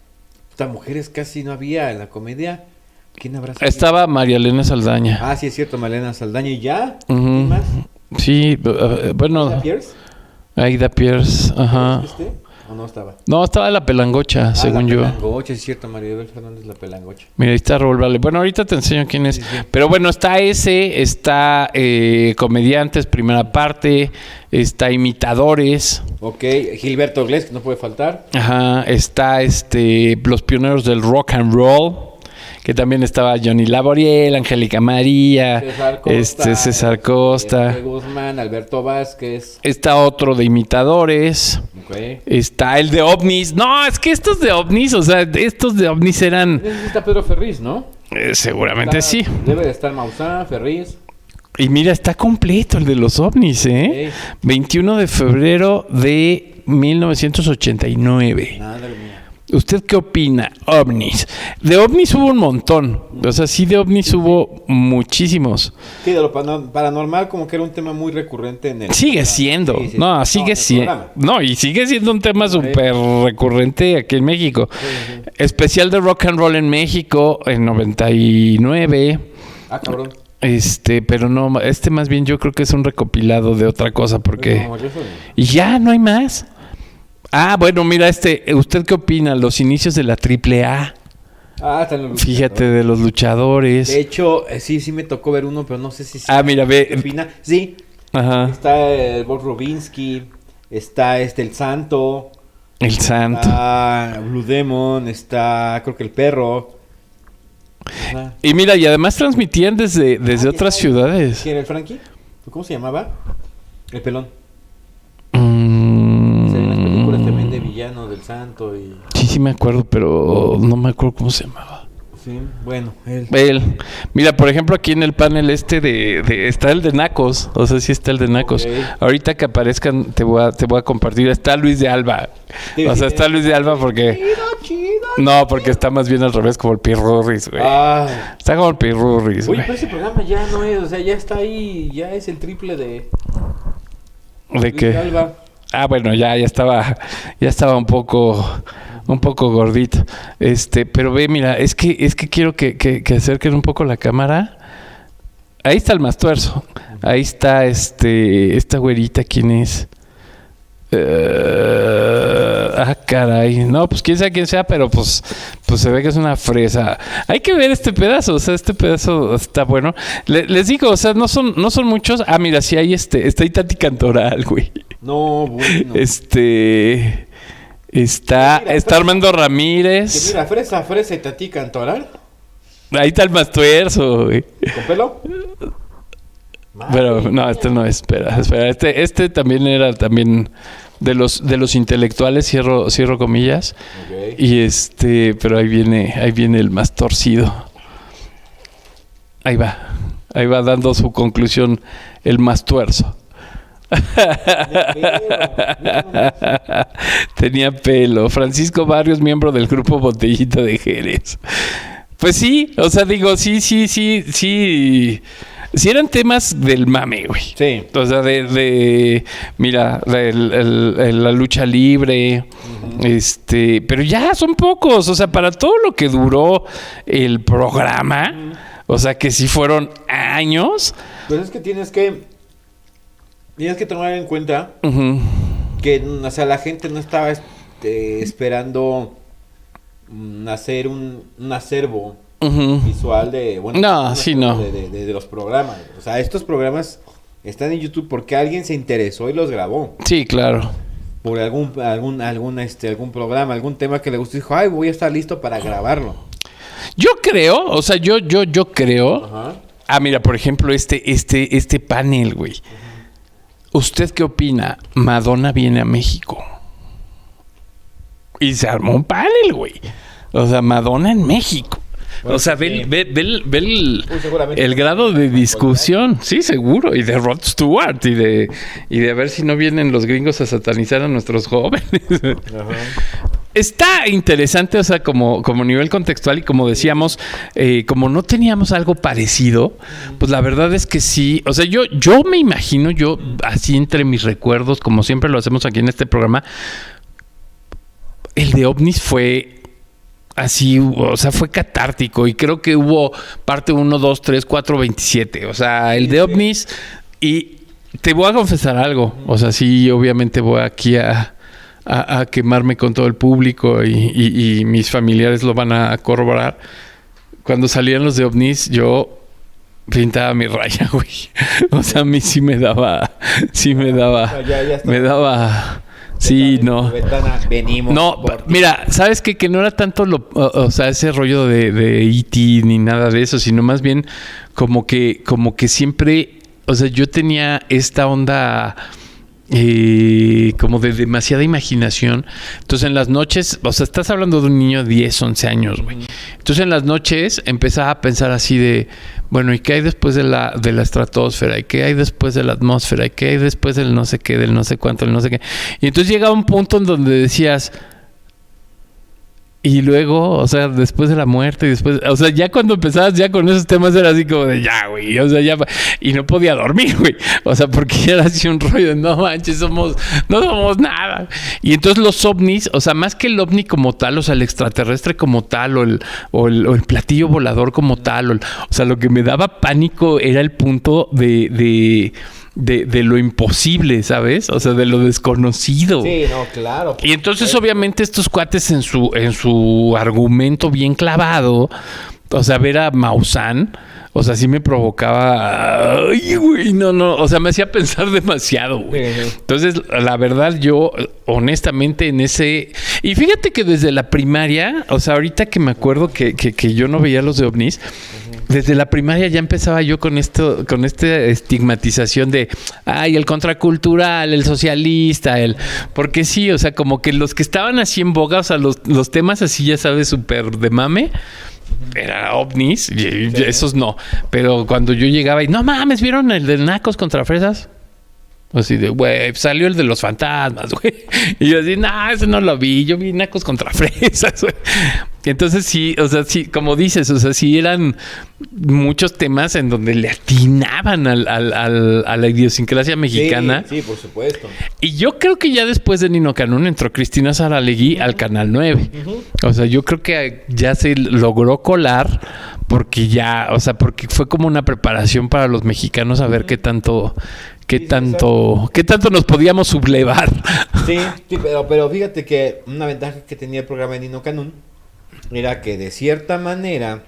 Mujeres casi no había en la comedia. ¿Quién habrá sido? Estaba María Elena Saldaña. Ah, sí, es cierto, María Elena Saldaña. ¿Y ya? ¿Quién más? Sí, bueno. ¿Aida Pierce? Aida Pierce, ajá. ¿O no estaba? No, estaba la Pelangocha, según yo. La Pelangocha, es cierto, Maribel Fernández, la Pelangocha. Mira, ahí está Raúl Vale. Bueno, ahorita te enseño quién es. Sí. Pero bueno, está comediantes, primera parte, está imitadores. Ok, Gilberto Glés, que no puede faltar. Ajá, está los pioneros del rock and roll, que también estaba Johnny Laboriel, Angélica María, César Costa, Guzmán, Alberto Vázquez. Está otro de imitadores. Okay. Está el de ovnis. No, es que estos de ovnis eran... Está Pedro Ferriz, ¿no? Seguramente sí. Debe de estar Maussan, Ferriz. Y mira, está completo el de los ovnis, ¿eh? Okay. 21 de febrero de 1989. Madre mía. ¿Usted qué opina? OVNIs. De OVNIs hubo un montón. O sea, sí, de OVNIs hubo muchísimos. Sí, de lo paranormal como que era un tema muy recurrente en el... Sigue siendo. Sí. No, sigue siendo. No, y sigue siendo un tema súper recurrente aquí en México. Sí. Especial de rock and roll en México en 99. Ah, cabrón. Pero no, más bien yo creo que es un recopilado de otra cosa porque... Y ya, no hay más. Ah, bueno, mira, ¿usted qué opina? Los inicios de la AAA. Ah, están los luchadores. Fíjate, de los luchadores. De hecho, sí me tocó ver uno, pero no sé si... mira, ve. ¿Qué opina? Sí. Ajá. Está el Bob Rubinsky, está el Santo. El Santo. Está Blue Demon, está creo que el Perro. Ajá. Y mira, y además transmitían desde otras ciudades. ¿Quién era el Frankie? ¿Cómo se llamaba? El Pelón. También de villano del Santo y... Sí me acuerdo, pero no me acuerdo cómo se llamaba. Sí, bueno, él. Mira, por ejemplo, aquí en el panel está el de Nacos. O sea, sí está el de Nacos. Okay. Ahorita que aparezcan te voy a compartir. Está Luis de Alba. Sí, o sea, está Luis de Alba porque... Chido. No, porque está más bien al revés, como el Pirurris, güey. Está como el Pirurris, güey. Oye, pero ese programa ya no es... O sea, ya está ahí... Ya es el triple de... ¿De Luis qué? De Alba. Ah, bueno, ya estaba un poco gordito. Pero ve, mira, es que quiero que acerquen un poco la cámara. Ahí está el Mastuerzo. Ahí está esta güerita, ¿quién es? Caray. No, pues quién sabe quién sea, pero pues se ve que es una fresa. Hay que ver este pedazo, o sea, este pedazo está bueno. Les digo, o sea, no son muchos. Ah, mira, sí hay está ahí Tati Cantoral, güey. No, bueno. Está Armando Ramírez. Que mira, fresa y Tati Cantoral. Ahí está el Mastuerzo, güey. ¿Con pelo? Pero no, no es. Espera. Este también era de los intelectuales, cierro comillas. Okay. Y pero ahí viene el más torcido. Ahí va. Ahí va dando su conclusión el más tuerzo. Tenía pelo. Francisco Barrios, miembro del grupo Botellita de Jerez. Pues sí, o sea, digo, sí. Sí eran temas del mame, güey. Sí. O sea, mira, la lucha libre, pero ya son pocos. O sea, para todo lo que duró el programa, o sea, que sí fueron años. Pues es que tienes que tomar en cuenta que, o sea, la gente no estaba esperando hacer un acervo visual de, bueno, de los programas. O sea, estos programas están en YouTube porque alguien se interesó y los grabó. Sí, claro. Por algún programa, algún tema que le gustó y dijo, ay, voy a estar listo para grabarlo. Yo creo, o sea, yo creo. Ajá. Ah, mira, por ejemplo, este panel, güey. ¿Usted qué opina? Madonna viene a México. Y se armó un panel, güey. O sea, Madonna en México. Bueno, o sea, ve el grado de discusión. Sí, seguro. Y de Rod Stewart. Y de a ver si no vienen los gringos a satanizar a nuestros jóvenes. Ajá. Está interesante, o sea, como nivel contextual y como decíamos, como no teníamos algo parecido, pues la verdad es que sí. O sea, yo me imagino, así entre mis recuerdos, como siempre lo hacemos aquí en este programa, el de OVNIs fue así, o sea, fue catártico y creo que hubo parte 1, 2, 3, 4, 27. O sea, el de OVNIs, y te voy a confesar algo. O sea, sí, obviamente voy aquí a quemarme con todo el público y mis familiares lo van a corroborar. Cuando salían los de OVNIs, yo pintaba mi raya, güey. O sea, a mí sí me daba. Sí, no. Venimos. No, mira, ¿sabes qué? Que no era tanto o sea, ese rollo de E.T. ni nada de eso, sino más bien como que siempre, o sea, yo tenía esta onda como de demasiada imaginación. Entonces en las noches, o sea, estás hablando de un niño de 10, 11 años, güey. Entonces en las noches empezaba a pensar así de, bueno, ¿y qué hay después de la estratosfera? ¿Y qué hay después de la atmósfera? ¿Y qué hay después del no sé qué, del no sé cuánto, del no sé qué? Y entonces llegaba un punto en donde decías, y luego, o sea, después de la muerte y después, o sea, ya cuando empezabas ya con esos temas era así como de ya, güey, o sea, ya, y no podía dormir, güey, o sea, porque ya era así un rollo de no manches, no somos nada. Y entonces los ovnis, o sea, más que el ovni como tal, o sea, el extraterrestre como tal, o el platillo volador como tal, o sea, lo que me daba pánico era el punto de lo imposible, ¿sabes? O sea, de lo desconocido. Sí, no, claro. Y entonces, obviamente, estos cuates en su argumento bien clavado, o sea, ver a Maussan, o sea, sí me provocaba, ay, güey, no, o sea, me hacía pensar demasiado, güey. Entonces, la verdad, yo, honestamente, en ese... Y fíjate que desde la primaria, o sea, ahorita que me acuerdo que yo no veía los de OVNIs, desde la primaria ya empezaba yo con esta estigmatización de, ay, el contracultural, el socialista, porque sí, o sea, como que los que estaban así en boga, o sea, los temas así, ya sabes, súper de mame, era OVNIs, y esos no. Pero cuando yo llegaba y, no mames, ¿vieron el de Nacos contra Fresas? Así de, güey, salió el de los fantasmas, güey. Y yo así, no, ese no lo vi. Yo vi Nacos contra Fresas, güey. Y entonces sí, o sea, sí, como dices, o sea, sí eran muchos temas en donde le atinaban a la idiosincrasia mexicana. Sí, por supuesto. Y yo creo que ya después de Nino Canún entró Cristina Saralegui al Canal 9. O sea, yo creo que ya se logró colar porque ya, o sea, porque fue como una preparación para los mexicanos a ver qué tanto nos podíamos sublevar. Sí, pero fíjate que una ventaja que tenía el programa de Nino Canún era que de cierta manera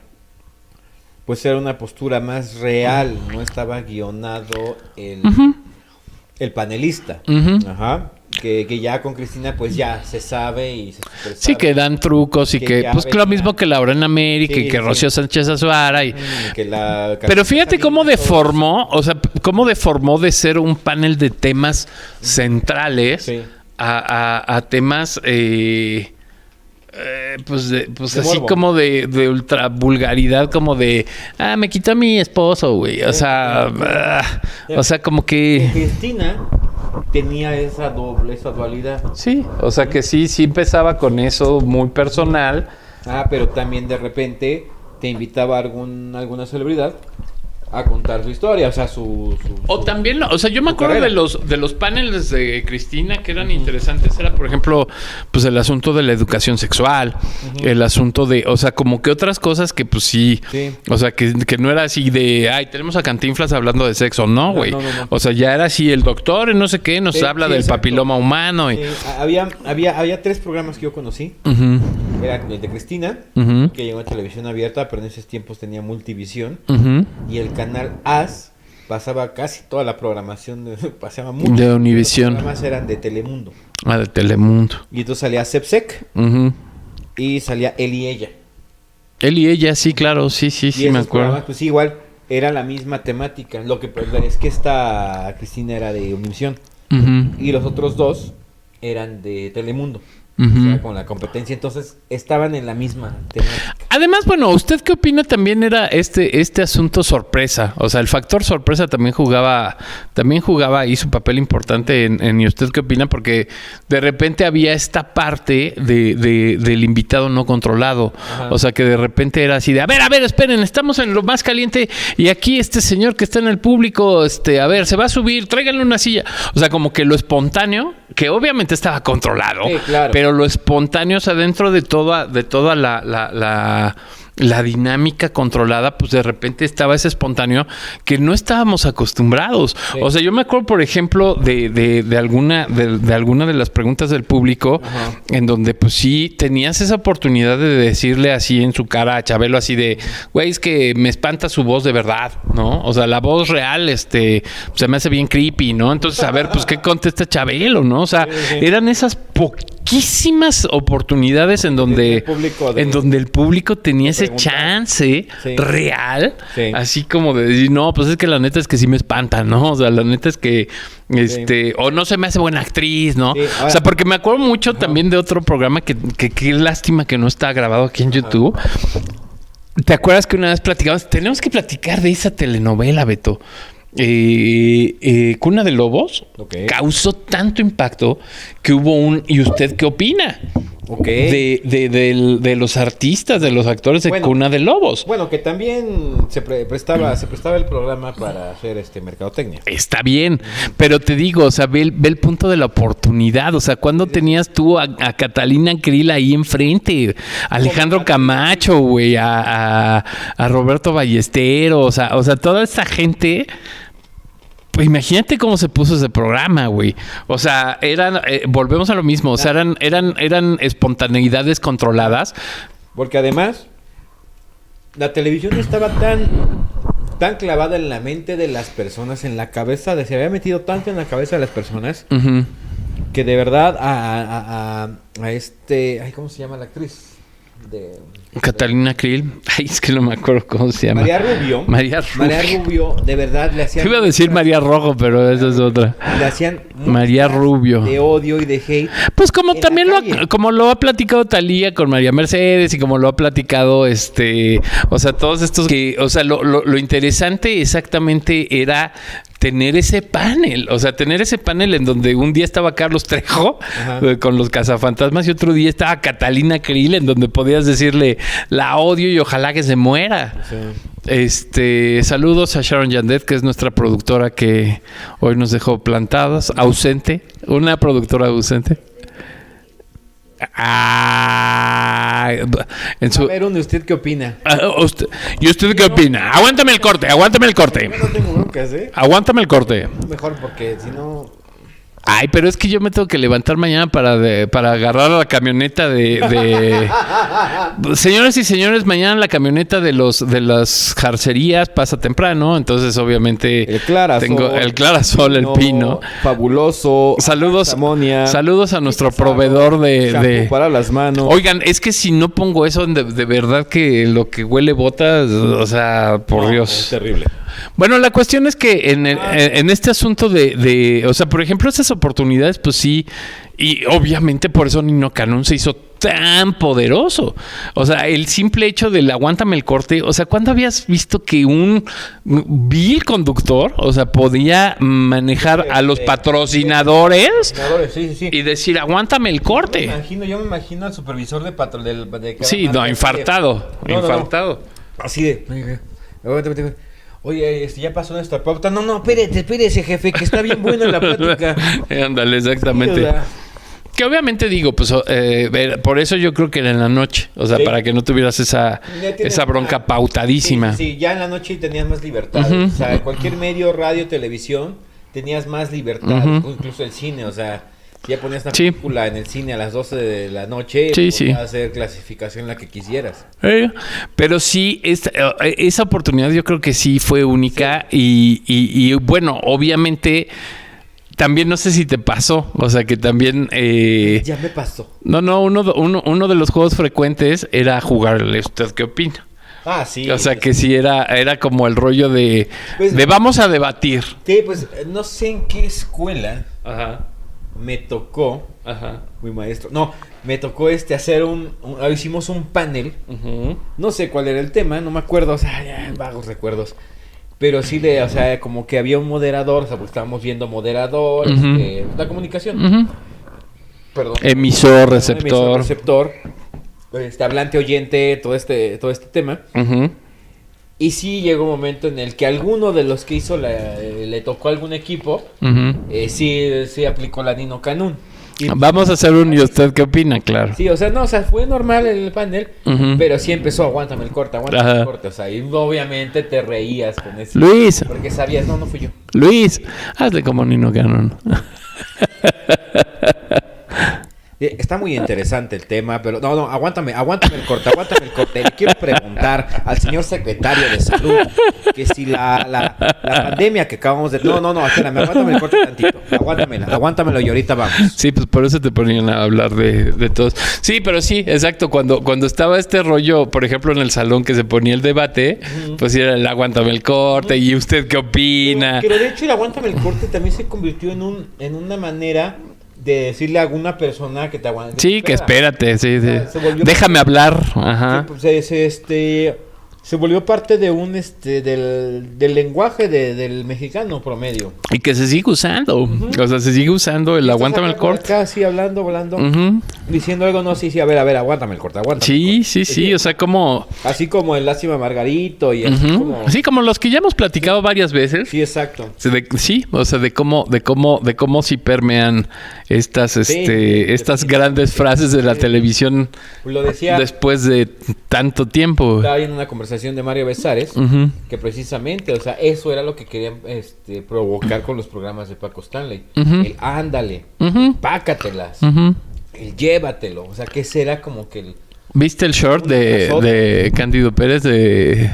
pues era una postura más real, no estaba guionado el panelista. Ajá. Que ya con Cristina pues ya se sabe y se sabe. Sí, que dan trucos y que pues lo mismo que Laura en América y que Rocío Sánchez Azuara pero fíjate cómo deformó, o sea, cómo deformó de ser un panel de temas centrales a temas Pues De así morbo. como de ultra vulgaridad, como de, me quitó a mi esposo, güey. O sea, o sea, como que... Cristina tenía esa dualidad. Sí, o sea que sí empezaba con eso muy personal. Pero también de repente te invitaba a alguna celebridad a contar su historia, o sea, O también, o sea, yo me su acuerdo carrera. de los paneles de Cristina que eran interesantes. Era, por ejemplo, pues el asunto de la educación sexual, el asunto de, o sea, como que otras cosas que pues sí, Sí. o sea, que no era así de, tenemos a Cantinflas hablando de sexo, no, güey. No. O sea, ya era así, el doctor, no sé qué, nos Sí, habla sí, del exacto. papiloma humano. Y... Sí, había 3 programas que yo conocí. Ujú, Era el de Cristina, ujú, que llegó a televisión abierta, pero en esos tiempos tenía Multivisión. ujú. Y el canal AS pasaba casi toda la programación, pasaba mucho. De Univisión. Los programas eran de Telemundo. De Telemundo. Y entonces salía Sepsec Ujú. y salía Él y Ella. Él y ella, sí, claro, sí, Y me esos programas, acuerdo. pues sí, igual, era la misma temática. Lo que pues, es que esta Cristina era de Univisión. Ujú, Y los otros 2 eran de Telemundo. ujú. O sea, con la competencia. Entonces, estaban en la misma temática. Además, bueno, ¿usted qué opina? También era este asunto sorpresa. O sea, el factor sorpresa también jugaba ahí su papel importante en ¿y usted qué opina? Porque de repente había esta parte del invitado no controlado. Ajá. O sea, que de repente era así de, a ver, esperen, estamos en lo más caliente y aquí este señor que está en el público, a ver, se va a subir, tráiganle una silla. O sea, como que lo espontáneo, que obviamente estaba controlado, Sí, claro. pero lo espontáneo, o sea, dentro de toda la dinámica controlada, pues de repente estaba ese espontáneo que no estábamos acostumbrados. Sí. O sea, yo me acuerdo, por ejemplo, de alguna de las preguntas del público, Ajá. en donde pues sí tenías esa oportunidad de decirle así en su cara a Chabelo así de, güey, es que me espanta su voz de verdad, ¿no? O sea, la voz real, se me hace bien creepy, ¿no? Entonces, a ver, pues, ¿qué contesta Chabelo, no? O sea, Sí. eran esas poquísimas oportunidades en donde el público tenía ese preguntar. chance Sí. real, Sí. así como de decir, no, pues es que la neta es que sí me espanta, ¿no? O sea, la neta es que, o no se me hace buena actriz, ¿no? Sí, ahora- O sea, porque me acuerdo mucho también de otro programa que qué lástima que no está grabado aquí en YouTube. ¿Te acuerdas que una vez platicamos? Tenemos que platicar de esa telenovela, Beto. Cuna de Lobos Ok. causó tanto impacto que hubo ¿y usted qué opina? Ok. De los artistas, de los actores de Bueno. Cuna de Lobos. Bueno, que también se prestaba el programa para hacer mercadotecnia. Está bien, pero te digo, o sea, ve el punto de la oportunidad. O sea, ¿cuándo tenías tú a Catalina Krill ahí enfrente? A Alejandro Camacho, güey, a Roberto Ballesteros, o sea, toda esta gente. Pues imagínate cómo se puso ese programa, güey. O sea, volvemos a lo mismo. O sea, eran espontaneidades controladas. Porque además, la televisión estaba tan clavada en la mente de las personas, en la cabeza, se había metido tanto en la cabeza de las personas, Ujú. que de verdad ay, ¿cómo se llama la actriz? Catalina Krill. Ay, es que no me acuerdo cómo se llama. María Rubio. María Rubio, de verdad, le hacían... Iba a decir María Rojo, pero esa es otra. Le hacían... María muestras Rubio. De odio y de hate. Pues como en también la calle. como lo ha platicado Thalía con María Mercedes y como lo ha platicado o sea, todos estos que, o sea, lo interesante exactamente era tener ese panel, o sea, tener ese panel en donde un día estaba Carlos Trejo Ajá. con los cazafantasmas y otro día estaba Catalina Krill en donde podías decirle la odio y ojalá que se muera. Sí. Saludos a Sharon Yandet, que es nuestra productora que hoy nos dejó plantadas, ausente, una productora ausente. A ver, ¿usted qué opina? ¿Y usted qué opina? Aguántame el corte. Yo no tengo broncas, ¿eh? Aguántame el corte. Mejor porque si no... Ay, pero es que yo me tengo que levantar mañana para agarrar a la camioneta de... Señoras y señores, mañana la camioneta de las jarcerías pasa temprano, entonces obviamente El Clarasol. tengo el Clarasol, el Pino. Fabuloso. Saludos a nuestro Pesado, proveedor shampoo de... para las manos. Oigan, es que si no pongo eso, de verdad que lo que huele botas, o sea, por No, Dios. es terrible. Bueno, la cuestión es que en este asunto o sea, por ejemplo, esas oportunidades, pues sí, y obviamente por eso Nino Canún se hizo tan poderoso. O sea, el simple hecho del aguántame el corte. O sea, ¿cuándo habías visto que un vil conductor, o sea, podía manejar a los patrocinadores Sí. y decir aguántame el corte? Yo me imagino al supervisor de de cada Sí, marca, no, infartado. No. Así de... Oye, ya pasó nuestra pauta. No, espérese, jefe, que está bien buena la plática. Ándale, exactamente. Sí, o sea, que obviamente digo, pues por eso yo creo que era en la noche. O sea, sí. para que no tuvieras esa bronca pautadísima. Sí, ya en la noche tenías más libertad. Uh-huh. O sea, cualquier medio, radio, televisión, tenías más libertad. Uh-huh. Incluso el cine, o sea, ya ponías una Sí. película en el cine a las 12 de la noche. Sí, podías sí. hacer clasificación la que quisieras. Pero sí, esa oportunidad yo creo que sí fue única. Y bueno, obviamente también no sé si te pasó. O sea, que también... Ya me pasó. No, uno de los juegos frecuentes era jugarle. ¿Usted qué opina? Ah, sí. O sea, que sí era como el rollo de vamos a debatir. Sí, pues no sé en qué escuela Ajá. me tocó, Ajá. mi maestro, no, me tocó hacer hicimos un panel, Uh-huh. no sé cuál era el tema, no me acuerdo, o sea, ya, vagos recuerdos, pero sí o sea, como que había un moderador, o sea, pues estábamos viendo moderador, Uh-huh. La comunicación, Uh-huh. perdón. Emisor, receptor. Receptor, hablante, oyente, todo este tema. Uh-huh. Y sí llegó un momento en el que alguno de los que hizo le tocó a algún equipo, Uh-huh. sí aplicó la Nino Canún. Y- Vamos a hacer un ¿y usted qué opina? Claro. Sí, o sea, no, o sea, fue normal el panel, Ujú. pero sí empezó, aguántame el corte, Ajá. o sea, y obviamente te reías con eso. Luis, Porque sabías, no fui yo. hazle como Nino Cannon. Está muy interesante el tema, pero no, aguántame el corte. Le quiero preguntar al señor secretario de salud que si la pandemia que acabamos de... No, espérame, aguántame el corte tantito. Aguántamelo y ahorita vamos. Sí, pues por eso te ponían a hablar de todos. Sí, pero sí, exacto. Cuando estaba este rollo, por ejemplo, en el salón que se ponía el debate, pues era el aguántame el corte y usted qué opina. Pero de hecho el aguántame el corte también se convirtió en una manera de decirle a alguna persona que te aguante. Sí, que espérate, sí. Se volvió- Déjame hablar. Ajá. Se volvió parte de del lenguaje del mexicano promedio. Y que se sigue usando. O sea, se sigue usando el aguántame el corte. Casi hablando, Ujú. diciendo algo, no, sí, a ver, aguántame el corte, Sí. O sea, como... Así como el Lástima Margarito y así Ujú. como... Sí, como los que ya hemos platicado varias veces. Sí, exacto. O sea, de cómo sí permean estas grandes frases de la televisión Lo decía, después de tanto tiempo. estaba viendo una conversación de Mario Besares, Ujú. que precisamente, o sea, eso era lo que querían provocar con los programas de Paco Stanley. Ujú. El ándale, Ujú. pácatelas, Ujú. el llévatelo, o sea, que ese era como que ¿Viste el short de Cándido Pérez ¿de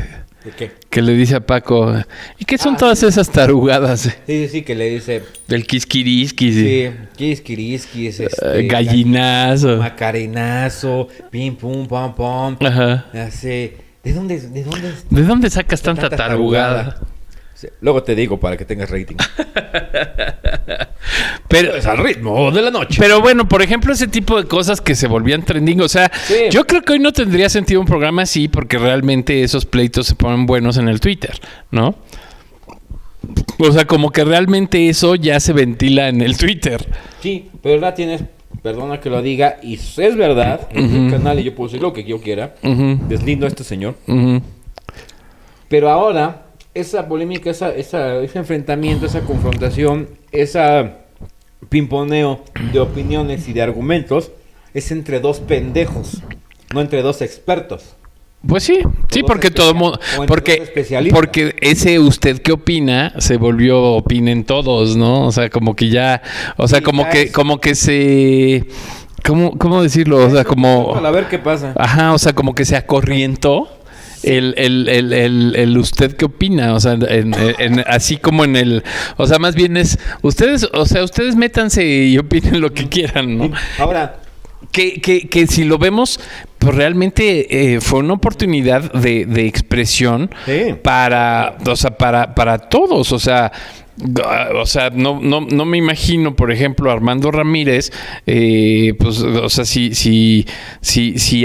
qué? que le dice a Paco? ¿Y qué son todas esas tarugadas? Sí, que le dice, Del quisquirisquis. sí, quisquirisquis, Gallinazo. macarenazo, pim, pum, pam, pam, Ajá. hace, ¿de dónde ¿De dónde sacas tanta tarugada? Sí, luego te digo para que tengas rating. Pero Es al ritmo de la noche. Pero bueno, por ejemplo, ese tipo de cosas que se volvían trending. O sea, Sí. yo creo que hoy no tendría sentido un programa así porque realmente esos pleitos se ponen buenos en el Twitter, ¿no? O sea, como que realmente eso ya se ventila en el Twitter. Sí, pero ahora tienes, perdona que lo diga, y es verdad, en mi canal y yo puedo decir lo que yo quiera, Ujú, deslindo a este señor, ujú. pero ahora esa polémica, ese enfrentamiento, esa confrontación, esa pimponeo de opiniones y de argumentos es entre dos pendejos, no entre dos expertos. Pues sí, Todos porque todo el mundo, o entre dos especialistas. porque ese usted qué opina se volvió opinen todos, ¿no? O sea, como que ya, o sea, Sí, como que se, ¿cómo decirlo? O sea, como, A ver qué pasa. ajá, o sea, como que se acorrientó el usted qué opina, o sea, así como en el, o sea, más bien es ustedes, o sea, ustedes métanse y opinen lo que quieran, ¿no? Ahora, que si lo vemos, pues realmente fue una oportunidad de expresión para todos. O sea, no me imagino, por ejemplo, Armando Ramírez, pues, o sea, si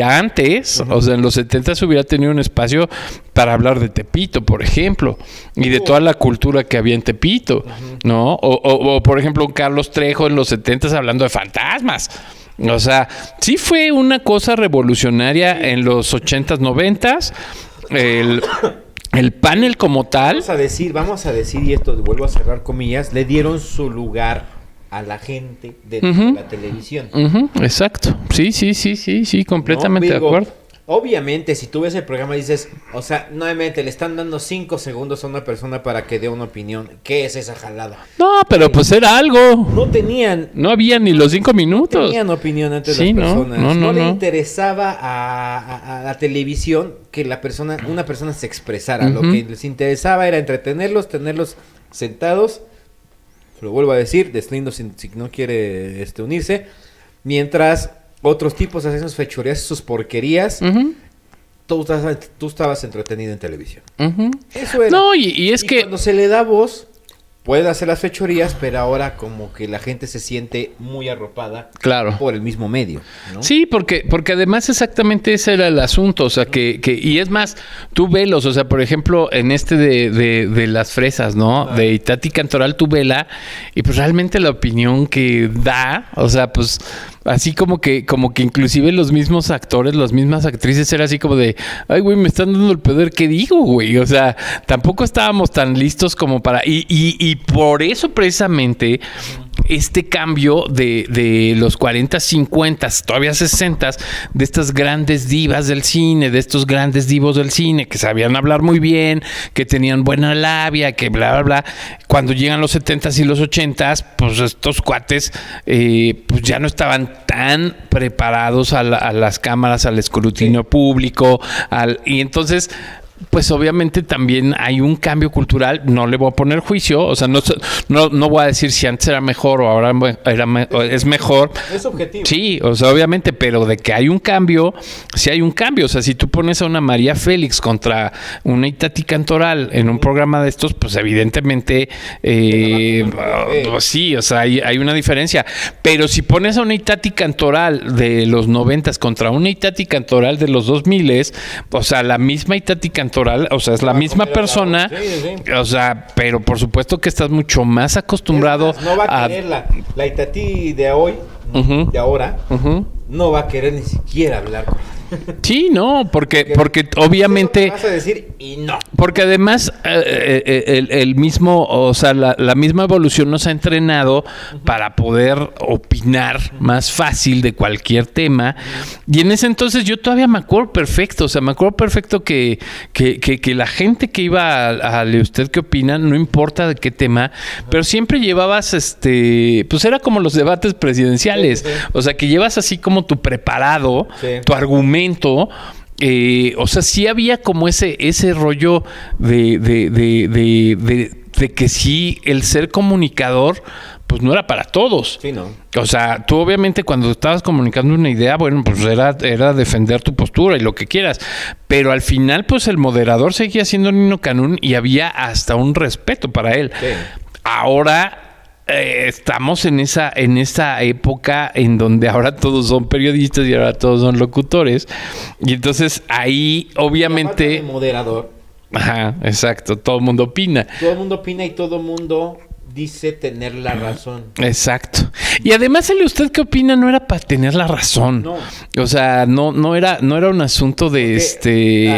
antes, o sea, en los 70s hubiera tenido un espacio para hablar de Tepito, por ejemplo, y de toda la cultura que había en Tepito, ¿no? O por ejemplo, Carlos Trejo en los 70s hablando de fantasmas. O sea, sí fue una cosa revolucionaria en los 80s, 90s. El panel como tal. Vamos a decir, y esto vuelvo a cerrar comillas, le dieron su lugar a la gente de la televisión. Exacto. Sí, completamente de acuerdo. Obviamente, si tú ves el programa y dices, o sea, nuevamente le están dando 5 segundos a una persona para que dé una opinión. ¿Qué es esa jalada? No, pero pues era algo. No había ni los 5 minutos. No tenían opinión antes las personas. No le interesaba a la televisión que una persona se expresara. Lo que les interesaba era entretenerlos, tenerlos sentados. Lo vuelvo a decir, deslindo si no quiere unirse. Mientras otros tipos hacen sus fechorías, sus porquerías. Tú estabas entretenido en televisión. Eso era. No, y es que cuando se le da voz, puede hacer las fechorías, pero ahora como que la gente se siente muy arropada, claro, por el mismo medio, ¿no? Sí, porque además exactamente ese era el asunto, o sea, y es más, tú velos, o sea, por ejemplo, en de las fresas, ¿no? De Itati Cantoral, tú vela, y pues realmente la opinión que da, o sea, pues así como que inclusive los mismos actores, las mismas actrices, era así como de, ay, güey, me están dando el poder, ¿qué digo, güey? O sea, tampoco estábamos tan listos como para... Y por eso precisamente este cambio de los 40, 50, todavía 60, de estas grandes divas del cine, de estos grandes divos del cine, que sabían hablar muy bien, que tenían buena labia, que bla, bla, bla. Cuando llegan los 70s y los 80s, pues estos cuates pues ya no estaban tan preparados a las cámaras, al escrutinio público, y entonces... Pues obviamente también hay un cambio cultural, no le voy a poner juicio, o sea, no voy a decir si antes era mejor o ahora es mejor. Es objetivo. Sí, o sea, obviamente, pero de que hay un cambio, sí hay un cambio. O sea, si tú pones a una María Félix contra una Itati Cantoral en un programa de estos, pues evidentemente, sí, o sea, hay una diferencia. Pero si pones a una Itati Cantoral de los 90s contra una Itati Cantoral de los 2000s, o sea, la misma Itati Cantoral, o sea, es la misma persona, sí. O sea, pero por supuesto que estás mucho más acostumbrado no va a querer la Itati de hoy, de ahora, no va a querer ni siquiera hablar con él. Sí, no, porque obviamente vas a decir y no. Porque además el mismo, o sea, la misma evolución nos ha entrenado para poder opinar más fácil de cualquier tema. Y en ese entonces yo todavía me acuerdo perfecto, o sea, me acuerdo perfecto que la gente que iba a ¿usted qué opina? No importa de qué tema, pero siempre llevabas pues era como los debates presidenciales, sí. O sea, que llevas así como tu preparado, tu argumento. O sea, sí había como ese rollo de que sí, el ser comunicador, pues no era para todos. Sí, no. O sea, tú obviamente cuando estabas comunicando una idea, bueno, pues era defender tu postura y lo que quieras. Pero al final, pues el moderador seguía siendo Nino Canún y había hasta un respeto para él. Sí. Ahora... estamos en esa época en donde ahora todos son periodistas y ahora todos son locutores, y entonces ahí obviamente el moderador. Ajá, exacto, todo el mundo opina. Todo el mundo opina y todo el mundo dice tener la razón. Exacto. Y además el ¿usted qué opina? No era para tener la razón. No. O sea, no era un asunto de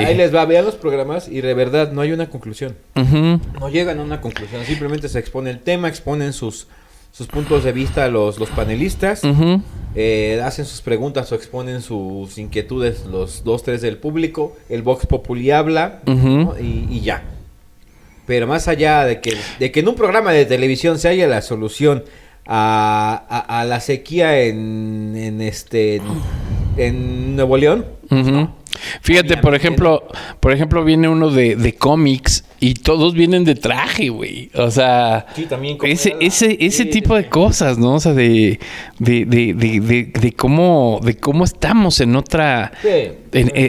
Ahí les va, vean los programas y de verdad no hay una conclusión. No llegan a una conclusión, simplemente se expone el tema, exponen sus puntos de vista los panelistas, hacen sus preguntas o exponen sus inquietudes los 2-3 del público, el Vox Populi habla, ¿no? y ya. Pero más allá de que en un programa de televisión se haya la solución a la sequía en Nuevo León, Fíjate, por Obviamente, ejemplo, viene uno de cómics y todos vienen de traje, güey. O sea, Sí, también como ese, era la- ese, sí, ese sí, tipo sí. de cosas, ¿no? O sea, de cómo estamos en otra,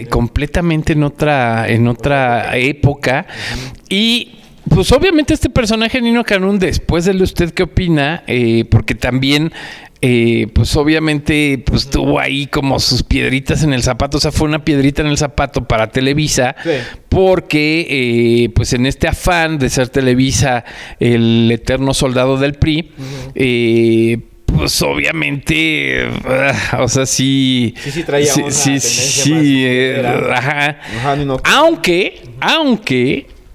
completamente en otra época. Y pues obviamente este personaje Nino Canún, después de usted qué opina, porque también pues obviamente pues tuvo ahí como sus piedritas en el zapato, o sea, fue una piedrita en el zapato para Televisa, Sí. porque pues en este afán de ser Televisa el eterno soldado del PRI, pues obviamente, o sea, sí. Sí, traía una tendencia más era- ajá. Ajá, Nino. Aunque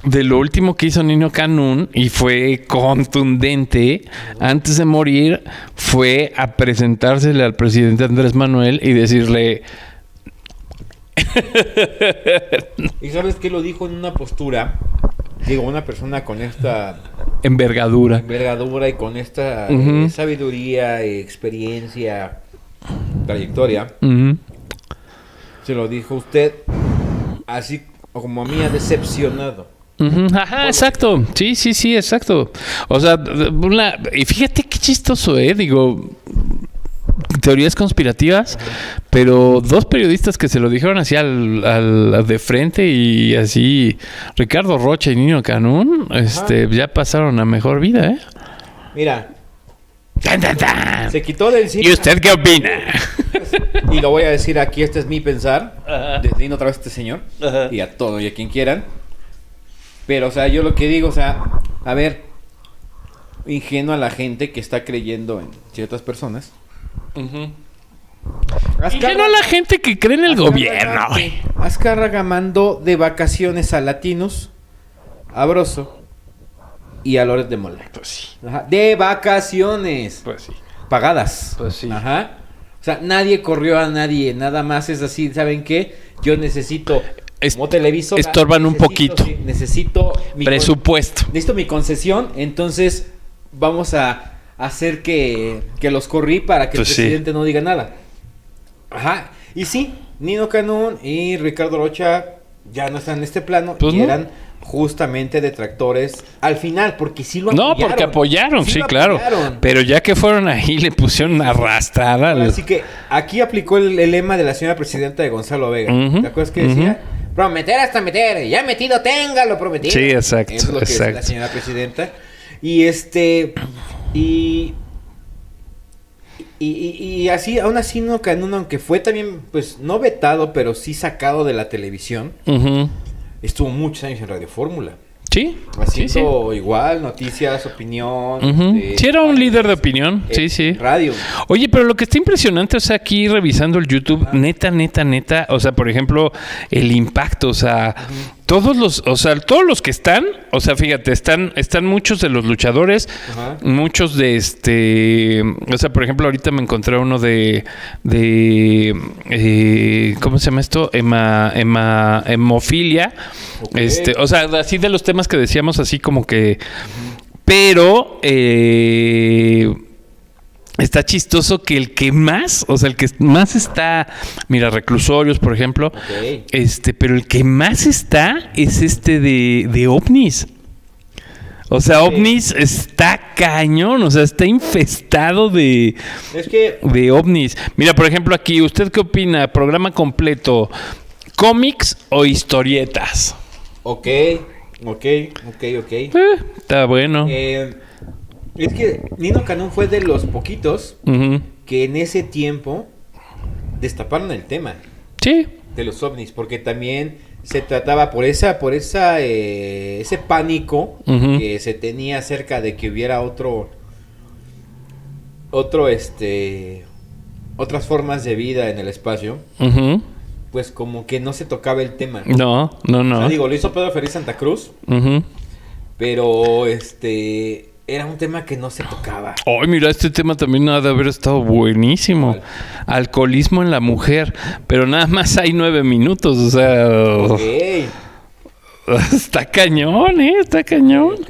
de lo último que hizo Nino Canún y fue contundente antes de morir, fue a presentársele al presidente Andrés Manuel y decirle, ¿Y sabes qué lo dijo en una postura? Digo, una persona con esta envergadura. envergadura y con esta Ujú. sabiduría, experiencia, trayectoria, Ujú. se lo dijo usted, así como a mí ha decepcionado. Ujú, ajá, exacto. Sí, exacto. O sea, y fíjate qué chistoso, digo, teorías conspirativas, pero dos periodistas que se lo dijeron así al de frente y así, Ricardo Rocha y Nino Canún, ya pasaron a mejor vida, ¿eh? Mira, ¡Tan, tan, tan! se quitó del cine. ¿Y usted qué opina? Y lo voy a decir aquí, este es mi pensar. Ajá. Deslindo otra vez a este señor. Ajá. Y a todo y a quien quieran. Pero, o sea, yo lo que digo, o sea, a ver, ingenua la gente que está creyendo en ciertas personas. Y que no la gente que cree en el gobierno, güey. Azcárraga mandó de vacaciones a Latinos, a Broso y a Lores de Mola. Pues sí. Ajá, de vacaciones. Pues sí. Pagadas. Pues sí. Ajá. O sea, nadie corrió a nadie, nada más es así, ¿saben qué? Yo necesito, como televisora, estorban un poquito. sí, necesito Presupuesto. necesito mi concesión, entonces vamos a hacer que los corrí para que Pues el sí. presidente no diga nada. Ajá. Y sí, Nino Canún y Ricardo Rocha ya no están en este plano Pues y no. eran justamente detractores al final, porque sí lo No, apoyaron. porque apoyaron, sí, lo claro. apoyaron. Pero ya que fueron ahí, le pusieron una arrastrada. Así que aquí aplicó el lema de la señora presidenta de Gonzalo Vega. Ujú, ¿Te acuerdas que decía? Prometer hasta meter, ya metido tenga lo prometido. Sí, exacto, Eso es lo que decía la exacto. señora presidenta. Y así, aún así no Canún, aunque fue también, pues, no vetado, pero sí sacado de la televisión, Ujú. estuvo muchos años en Radio Fórmula. Sí, sí, sí. Haciendo igual, noticias, opinión. Ujú. Sí, era un líder de opinión. Sí, sí. Radio. Oye, pero lo que está impresionante, o sea, aquí revisando el YouTube, neta, o sea, por ejemplo, el impacto, o sea, todos los que están, o sea, fíjate, están muchos de los luchadores, Ajá. muchos de o sea, por ejemplo, ahorita me encontré uno de ¿cómo se llama esto? Hemofilia. Ok. O sea, así de los temas que decíamos, así como que, pero está chistoso que el que más está, mira, reclusorios, por ejemplo, Ok. pero el que más está es de ovnis. O sea, Sí. ovnis está cañón, o sea, está infestado de Es que ovnis. Mira, por ejemplo, aquí, ¿usted qué opina? Programa completo, ¿cómics o historietas? Ok. Está bueno. Es que Nino Canún fue de los poquitos Ujú. que en ese tiempo destaparon el tema Sí. de los ovnis, porque también se trataba por ese pánico Ujú. que se tenía acerca de que hubiera otras formas de vida en el espacio, Ujú. pues como que no se tocaba el tema. No. O sea, digo, lo hizo Pedro Ferriz Santa Cruz, Ujú. pero era un tema que no se tocaba. Ay, mira, este tema también ha de haber estado buenísimo. ¿Cuál? Alcoholismo en la mujer. Pero nada más hay 9 minutos. O sea, Ok, está cañón, está cañón. ok.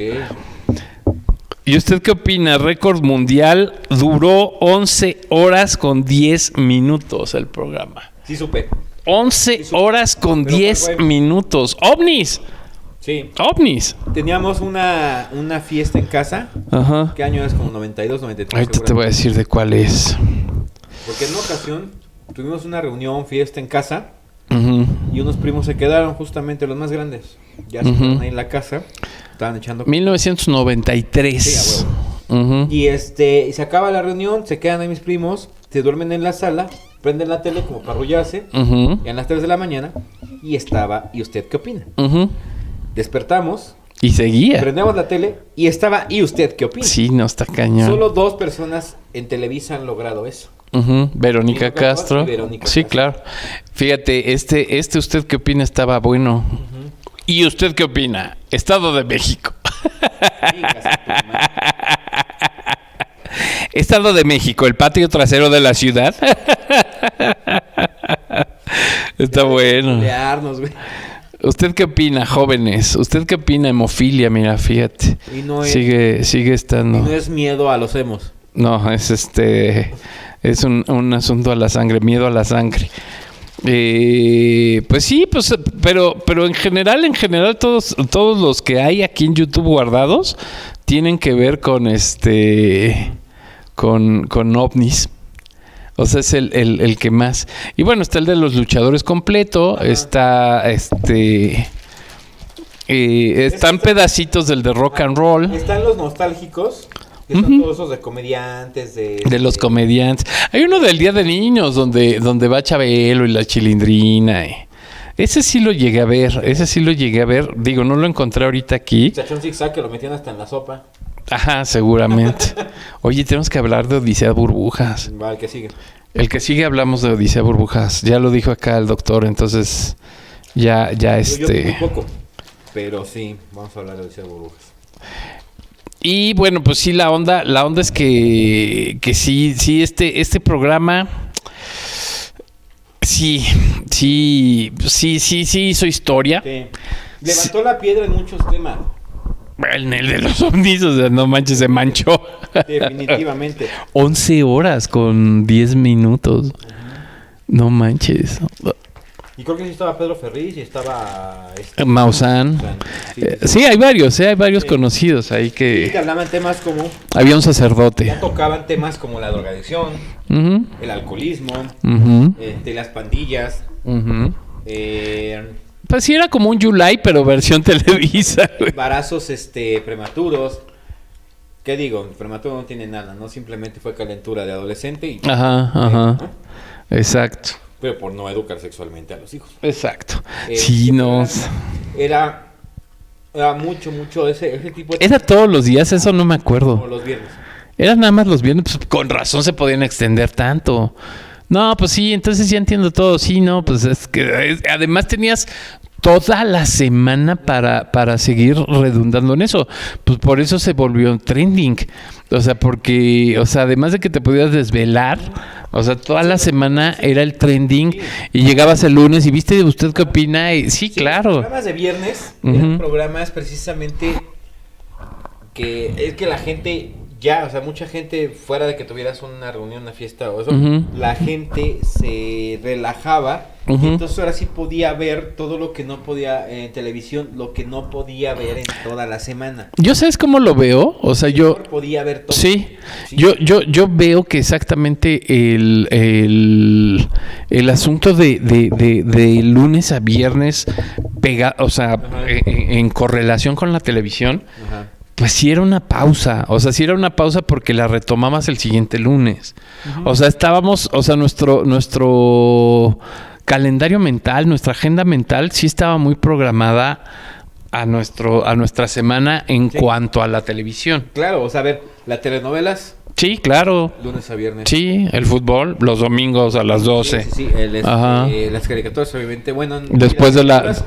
¿Y usted qué opina? Récord mundial duró 11 horas con 10 minutos el programa. Sí supe. 11 horas con Pero 10 ¿cuál fue? minutos. ¡OVNIs! Sí. ¡OVNIs! Teníamos una fiesta en casa. Ajá. ¿Qué año es? Como 92, 93. Ahorita te voy a decir de cuál es. Porque en una ocasión tuvimos una reunión, fiesta en casa. Ujú. Y unos primos se quedaron, justamente los más grandes. Ya se quedaron ahí en la casa. Estaban echando. 1993. Sí, a Ujú. Y se acaba la reunión, se quedan ahí mis primos, se duermen en la sala, prenden la tele como para arrullarse. Ujú. Y a las 3 de la mañana, ¿y usted qué opina? Ujú. Despertamos, Y seguía. prendemos la tele, y estaba, ¿y usted qué opina? Sí, no está cañón. Solo 2 personas en Televisa han logrado eso. Ujú. Verónica Verónica Castro. y Verónica Sí, Castro. claro. Fíjate, ¿usted qué opina? Estaba bueno. ¿Y usted qué opina? Estado de México. Hijas de tu madre. Estado de México, el patio trasero de la ciudad. Está bueno. Pelearnos, güey. ¿Usted qué opina, jóvenes? ¿Usted qué opina, hemofilia? Mira, fíjate. Y no es, Sigue estando. no es miedo a los emos. No, es es un asunto a la sangre, miedo a la sangre. Pues sí, pues, pero en general todos los que hay aquí en YouTube guardados tienen que ver con con ovnis. O sea, es el que más. Y bueno, está el de los luchadores completo. Ajá. Está están pedacitos del de rock and roll. Están los nostálgicos, que son todos esos de comediantes, De los comediantes. Hay uno del Día de Niños donde va Chabelo y la Chilindrina. Ese sí lo llegué a ver. Digo, no lo encontré ahorita aquí. Chachón Zigzag, que lo metían hasta en la sopa. Ajá, seguramente. Oye, tenemos que hablar de Odisea Burbujas. Va, el que sigue. El que sigue hablamos de Odisea Burbujas. Ya lo dijo acá el doctor, entonces ya Yo un poco, pero sí, vamos a hablar de Odisea Burbujas. Y bueno, pues sí, la onda es que sí, este programa sí hizo historia. Sí. Levantó la piedra en muchos temas, En el de los ovnis, o sea, no manches, se manchó. definitivamente. 11 horas con 10 minutos. No manches. Y creo que sí estaba Pedro Ferriz y estaba... Maussan. Sí, Sí, hay varios Sí. conocidos ahí Y que... te hablaban temas como... Había un sacerdote. Ya tocaban temas como la drogadicción, Ujú, el alcoholismo, ujú, las pandillas, ujú. eh, Pues sí, era como un July, pero versión Televisa, güey. embarazos prematuros. ¿Qué digo? Prematuro no tiene nada, ¿no? Simplemente fue calentura de adolescente y... Ajá, ajá. ¿no? Exacto. Pero por no educar sexualmente a los hijos. Exacto. Sí, no. Era mucho ese tipo de... ¿Era todos los días? Eso no me Como acuerdo. los viernes. Era nada más los viernes. Pues con razón se podían extender tanto. No, pues sí, entonces ya entiendo todo. Sí, no, pues es que además tenías toda la semana para seguir redundando en eso. Pues por eso se volvió trending. O sea, porque, o sea, además de que te podías desvelar, o sea, toda la semana era el trending y llegabas el lunes y viste usted qué opina y sí, Sí, claro. Los programas de viernes Ujú. eran programas precisamente que la gente ya, o sea, mucha gente fuera de que tuvieras una reunión, una fiesta o eso, Ujú. la gente se relajaba Ujú. y entonces ahora sí podía ver todo lo que no podía en televisión, lo que no podía ver en toda la semana. ¿Yo sabes cómo lo veo? O sea, yo... Podía ver todo. Sí, Sí. yo veo que exactamente el asunto de lunes a viernes o sea, Ajá. en correlación con la televisión, Ajá. pues sí era una pausa. O sea, sí era una pausa porque la retomabas el siguiente lunes. O sea, estábamos, o sea, nuestro calendario mental, nuestra agenda mental sí estaba muy programada a nuestra semana en Sí. cuanto a la televisión. Claro, o sea, a ver, las telenovelas, Sí, claro. lunes a viernes. Sí, el fútbol, los domingos a las 12. Sí, Ajá. las caricaturas, obviamente, bueno. Después de las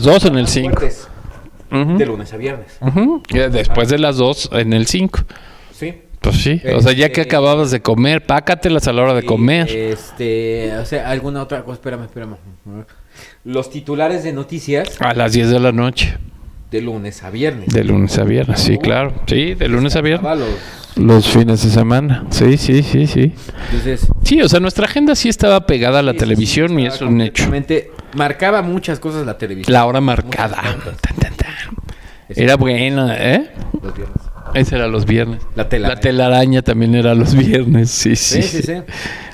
2 en el más 5. fuertes, de lunes a viernes. Después de las 2 en el 5. Sí. Pues sí, o sea, ya que acababas de comer, pácatelas a la hora de Y, comer. o sea, alguna otra cosa, espérame. Los titulares de noticias A las 10 de la noche. de lunes a viernes. De lunes a viernes, sí, claro. Sí, de lunes a viernes. Estaba Los fines de semana. Sí. Entonces, Sí, o sea, nuestra agenda sí estaba pegada a la Sí, televisión sí, y es un hecho. completamente- Marcaba muchas cosas la televisión. La hora marcada. Muchas pautas. Tan, tan, tan. Era buena, ¿eh? Los viernes. Ese era los viernes. La telaraña. La telaraña también era los viernes, sí, sí. Sí, sí, sí.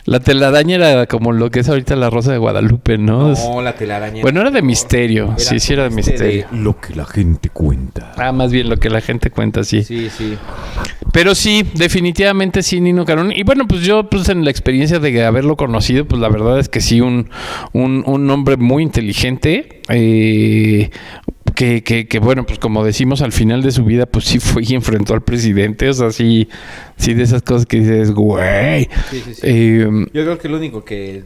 La telaraña era como lo que es ahorita la Rosa de Guadalupe, ¿no? No, la telaraña. Bueno, era de misterio. Sí, sí, era de como misterio. Lo que la gente cuenta. Ah, más bien lo que la gente cuenta, sí. Sí, sí. Pero sí, definitivamente sí, Nino Canún. Y bueno, pues yo, pues en la experiencia de haberlo conocido, pues la verdad es que sí, un hombre muy inteligente. Que bueno, pues como decimos, al final de su vida, pues sí fue y enfrentó al presidente. O sea, sí de esas cosas que dices, güey. Sí, sí, sí. Ujú. Yo creo que lo único que...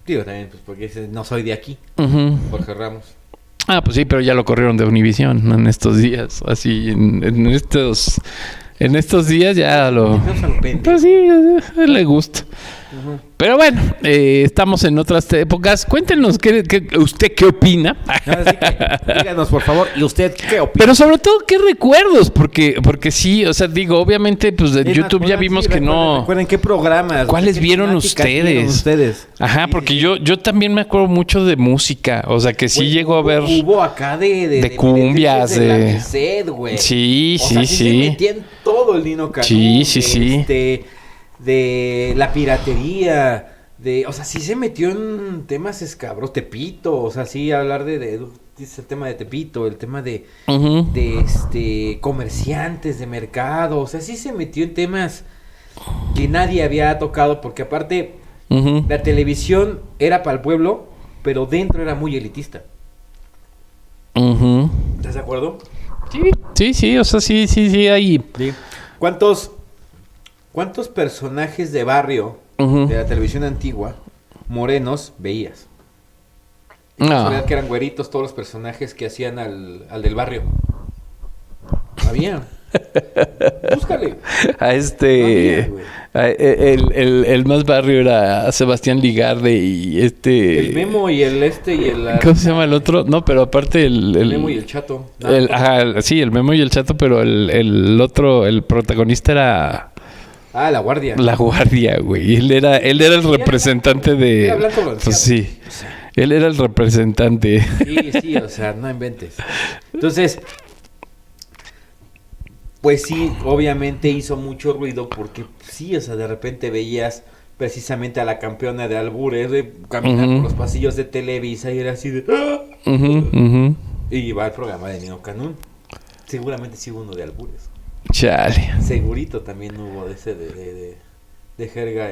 Digo también, pues porque no soy de aquí, Jorge Ramos. Ah, pues sí, pero ya lo corrieron de Univisión en estos días. Así, en estos días ya lo... No se lo pende. Pues sí, a él le gusta. Ujú. Pero bueno, estamos en otras épocas. Cuéntenos usted qué opina. Así que, díganos, por favor, ¿y usted qué opina? Pero sobre todo, ¿qué recuerdos? Porque sí, o sea, digo, obviamente, pues de Es más, YouTube ya pongan, vimos sí, que no... Recuerden qué programas. ¿Cuáles qué vieron temáticas ustedes? vieron ustedes? Ajá, Sí, porque sí, yo también me acuerdo mucho de música. O sea, que sí Güey, llegó a ver... Hubo acá de cumbias, de la de- Merced, güey. Sí, O sea, sí, se sí. metía en todo el Nino Canún. Sí. De la piratería. O sea, sí se metió en temas escabros. Tepito. O sea, sí hablar dice el tema de Tepito. El tema de Ujú. comerciantes de mercado. O sea, sí se metió en temas que nadie había tocado. Porque aparte, Ujú. la televisión era para el pueblo, pero dentro era muy elitista. Ujú. ¿Estás de acuerdo? Sí, o sea, sí, ahí. Sí. ¿Cuántos personajes de barrio Ujú. de la televisión antigua, morenos, veías? No. Sabías que eran güeritos todos los personajes que hacían al del barrio. Había. Búscale. A No había, güey. el más barrio era Sebastián Ligarde y El Memo y el ¿cómo se llama el otro? No, pero aparte el Memo y el Chato. sí, el Memo y el Chato, pero el otro, el protagonista era Ah, la guardia. La Guardia, güey. Él era el representante de... Era blanco bronceado. Pues sí. Él era el representante. Sí, o sea, no inventes. Entonces, pues sí, obviamente hizo mucho ruido porque sí, o sea, de repente veías precisamente a la campeona de albures caminar Ujú. por los pasillos de Televisa y era así de... ¡ah! Ujú, ujú. Y iba al programa de Nino Canún. Seguramente sí hubo uno de albures. Chale. Segurito también hubo de ese de jerga,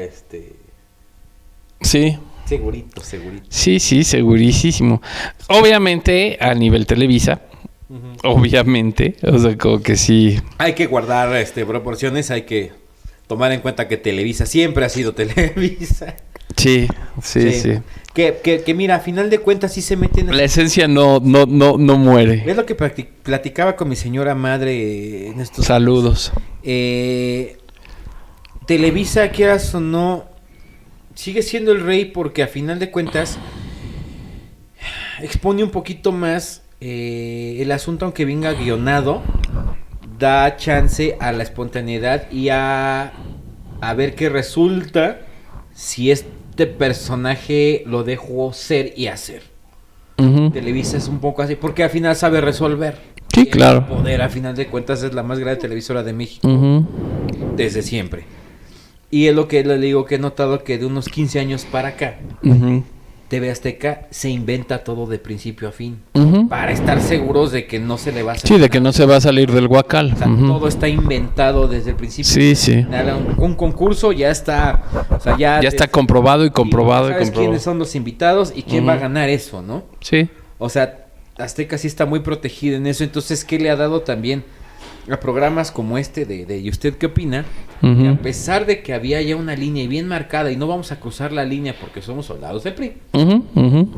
Sí. segurito. Sí, segurísimo. Obviamente, a nivel Televisa, Ujú. obviamente, o sea, como que sí. Hay que guardar proporciones, hay que tomar en cuenta que Televisa siempre ha sido Televisa. Sí. Que mira, a final de cuentas sí se meten en... La esencia no muere. Es lo que platicaba con mi señora madre en estos... Saludos. Televisa, quieras o no, sigue siendo el rey porque a final de cuentas expone un poquito más el asunto, aunque venga guionado, da chance a la espontaneidad y a ver qué resulta si este personaje lo dejó ser y hacer. Ujú. Televisa es un poco así, porque al final sabe resolver. Sí, Y el claro. Poder, a final de cuentas, es la más grande televisora de México Ujú. desde siempre. Y es lo que le digo que he notado que de unos 15 años para acá, Ujú. TV Azteca se inventa todo de principio a fin. Ujú. Para estar seguros de que no se le va a Sí, salir de que no se va a salir del guacal. O sea, Ujú. todo está inventado desde el principio. Sí. Nada, un concurso ya está, o sea, Ya está comprobado y comprobado y sabes comprobado. quiénes son los invitados y quién Ujú. va a ganar eso, ¿no? Sí. O sea, Azteca sí está muy protegida en eso. Entonces, ¿qué le ha dado también a programas como este de ¿Y usted qué opina? Ujú. Que a pesar de que había ya una línea bien marcada y no vamos a cruzar la línea porque somos soldados del PRI, Ujú.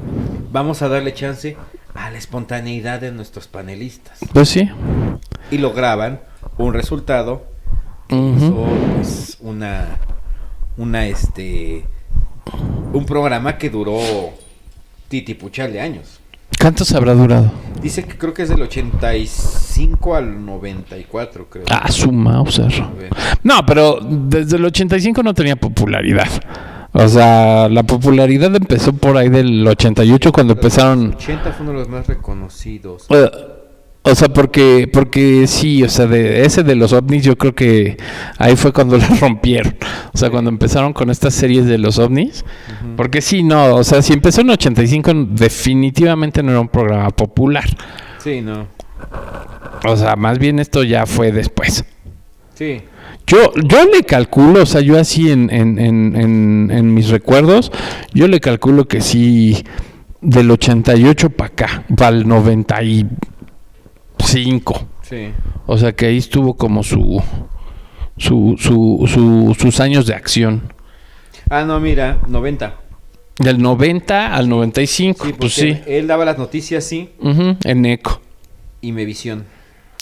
vamos a darle chance a la espontaneidad de nuestros panelistas. Pues sí. Y lograban un resultado, Ujú. pues, un programa que duró titipuchal de años. ¿Cuántos habrá durado? Dice que creo que es del 85 al 94, creo. Ah, su Mauser. A ver. No, pero desde el 85 no tenía popularidad. O sea, la popularidad empezó por ahí del 88 cuando empezaron... 80 fue uno de los más reconocidos. O sea, porque sí, o sea, ese de los ovnis yo creo que ahí fue cuando la rompieron. O sea, cuando empezaron con estas series de los ovnis. Porque sí, no, o sea, si empezó en 85 definitivamente no era un programa popular. Sí, no. O sea, más bien esto ya fue después. Sí. Yo le calculo, o sea, yo así en mis recuerdos, yo le calculo que sí, del 88 para acá, para el 95. Sí. O sea, que ahí estuvo como sus años de acción. Ah, no, mira, 90. Del 90 al 95, Sí, pues porque sí. él daba las noticias, sí, Ujú, en Eco. y Imevisión.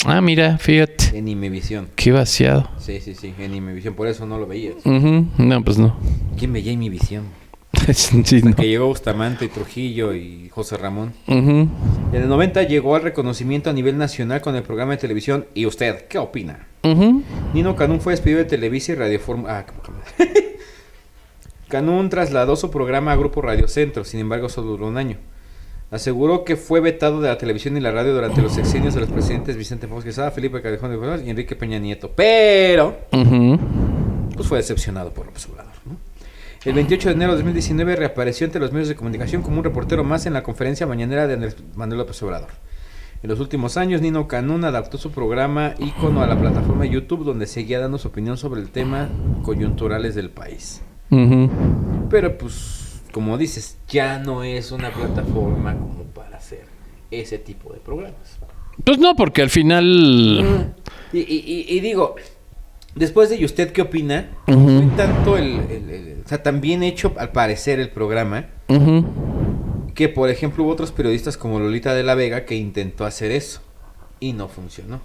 Ah, mira, fíjate. En Imevisión. Qué vaciado. Sí, en Imevisión, por eso no lo veías. Ujú, no, pues no. ¿Quién veía Imevisión? Sí, no. Que llegó Bustamante, Trujillo y José Ramón. Ujú. En el 90 llegó al reconocimiento a nivel nacional con el programa de televisión ¿Y usted qué opina? Ujú. Nino Canún fue despedido de Televisa y Radioforma. Canún trasladó su programa a Grupo Radio Centro, sin embargo solo duró un año. Aseguró que fue vetado de la televisión y la radio durante los sexenios de los presidentes Vicente Fox Quesada, Felipe Calderón de Fernández y Enrique Peña Nieto. Pero, Ujú. pues fue decepcionado por López Obrador, ¿no? El 28 de enero de 2019 reapareció ante los medios de comunicación como un reportero más en la conferencia mañanera de Andrés Manuel López Obrador. En los últimos años, Nino Canún adaptó su programa ícono a la plataforma YouTube, donde seguía dando su opinión sobre el tema coyunturales del país. Ujú. Pero pues, como dices, ya no es una plataforma como para hacer ese tipo de programas. Pues no, porque al final... Y digo, después de ¿Y usted qué opina? Ujú. Fue tanto o sea, tan bien hecho al parecer el programa, Ujú. que por ejemplo hubo otros periodistas como Lolita de la Vega que intentó hacer eso y no funcionó.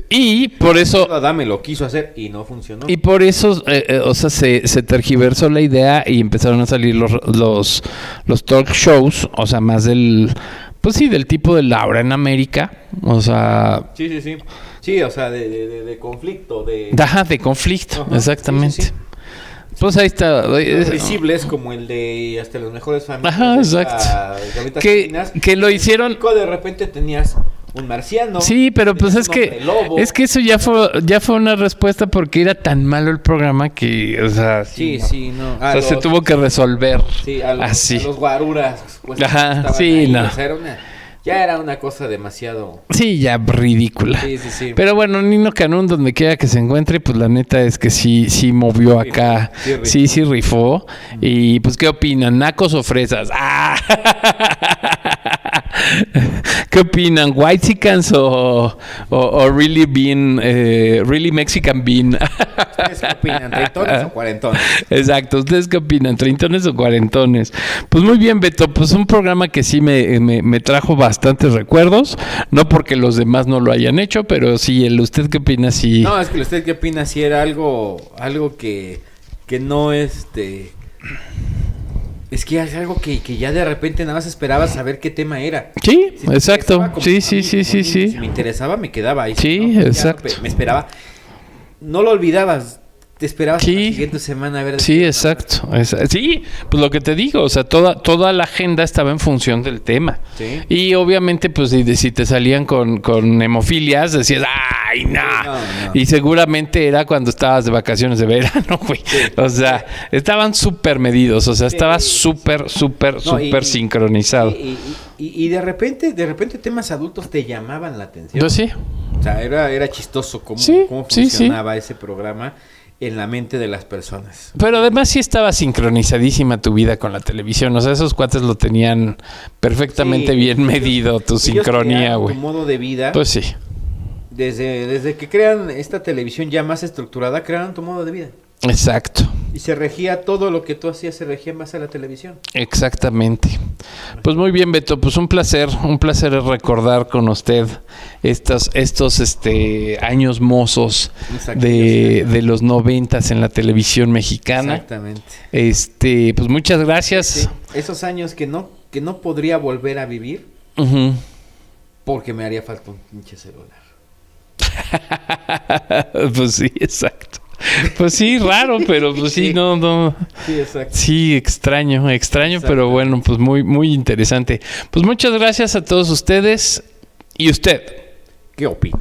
Y por eso... Adame lo quiso hacer y no funcionó. Y por eso, o sea, se tergiversó la idea y empezaron a salir los talk shows, o sea, más del... Pues sí, del tipo de Laura en América, o sea... Sí. Sí, o sea, de conflicto, de... Ajá, de conflicto, Ajá, exactamente. sí. Pues ahí está. Risibles como el de Hasta las mejores familias. Ajá, exacto. Que lo hicieron... De repente tenías un marciano. Sí, pero pues es lobo. que eso ya fue una respuesta porque era tan malo el programa que, o sea, Sí, no. O sea, se tuvo que resolver. Sí, a así. los guaruras. Pues, Ajá, estaban sí, ahí, no. o sea, ya era una cosa demasiado... Sí, ya ridícula. Sí. Pero bueno, Nino Canún, donde quiera que se encuentre, pues la neta es que sí movió acá. Sí rifó. Y pues, ¿qué opinan? ¿Nacos o fresas? ¡Ah! ¿Qué opinan? ¿Whitexicans o really bean, really Mexican bean? ¿Ustedes qué opinan? ¿Treintones o cuarentones? Exacto, ¿ustedes qué opinan? ¿Treintones o cuarentones? Pues muy bien, Beto, pues un programa que sí me trajo bastantes recuerdos, no porque los demás no lo hayan hecho, pero sí, ¿usted qué opina? Sí. No, es que usted qué opina si era algo que no es que es algo que ya de repente nada más esperabas saber qué tema era. Sí, Si te exacto. interesaba, como Sí. Si me interesaba, me quedaba ahí. Sí, ¿no? exacto. Me esperaba. No lo olvidabas. Te esperabas Sí. la siguiente semana a ver. Sí, exacto. Sí, pues lo que te digo, o sea, toda la agenda estaba en función del tema. Sí. Y obviamente, pues si te salían con hemofilias, decías, ¡ay, no! No. Y seguramente era cuando estabas de vacaciones de verano, güey. Sí. O sea, estaban súper medidos, o sea, estaba súper sincronizado. Y de repente temas adultos te llamaban la atención. Yo sí. O sea, era chistoso cómo Sí, funcionaba ese programa en la mente de las personas. Pero además sí estaba sincronizadísima tu vida con la televisión. O sea, esos cuates lo tenían perfectamente bien medido, tu sincronía, güey. Tu modo de vida. Pues sí. Desde que crean esta televisión ya más estructurada, crearon tu modo de vida. Exacto. Y se regía todo lo que tú hacías, se regía en base a la televisión. Exactamente. Pues muy bien, Beto, pues un placer recordar con usted estos años mozos de los 90s en la televisión mexicana. Exactamente. Pues muchas gracias. Sí, esos años que no podría volver a vivir Uh-huh. porque me haría falta un pinche celular. Pues sí, exacto. Pues sí, raro, pero pues sí, Sí. no. Sí, exacto. Sí, extraño, pero bueno, pues muy, muy interesante. Pues muchas gracias a todos ustedes. ¿Y usted? ¿Qué opina?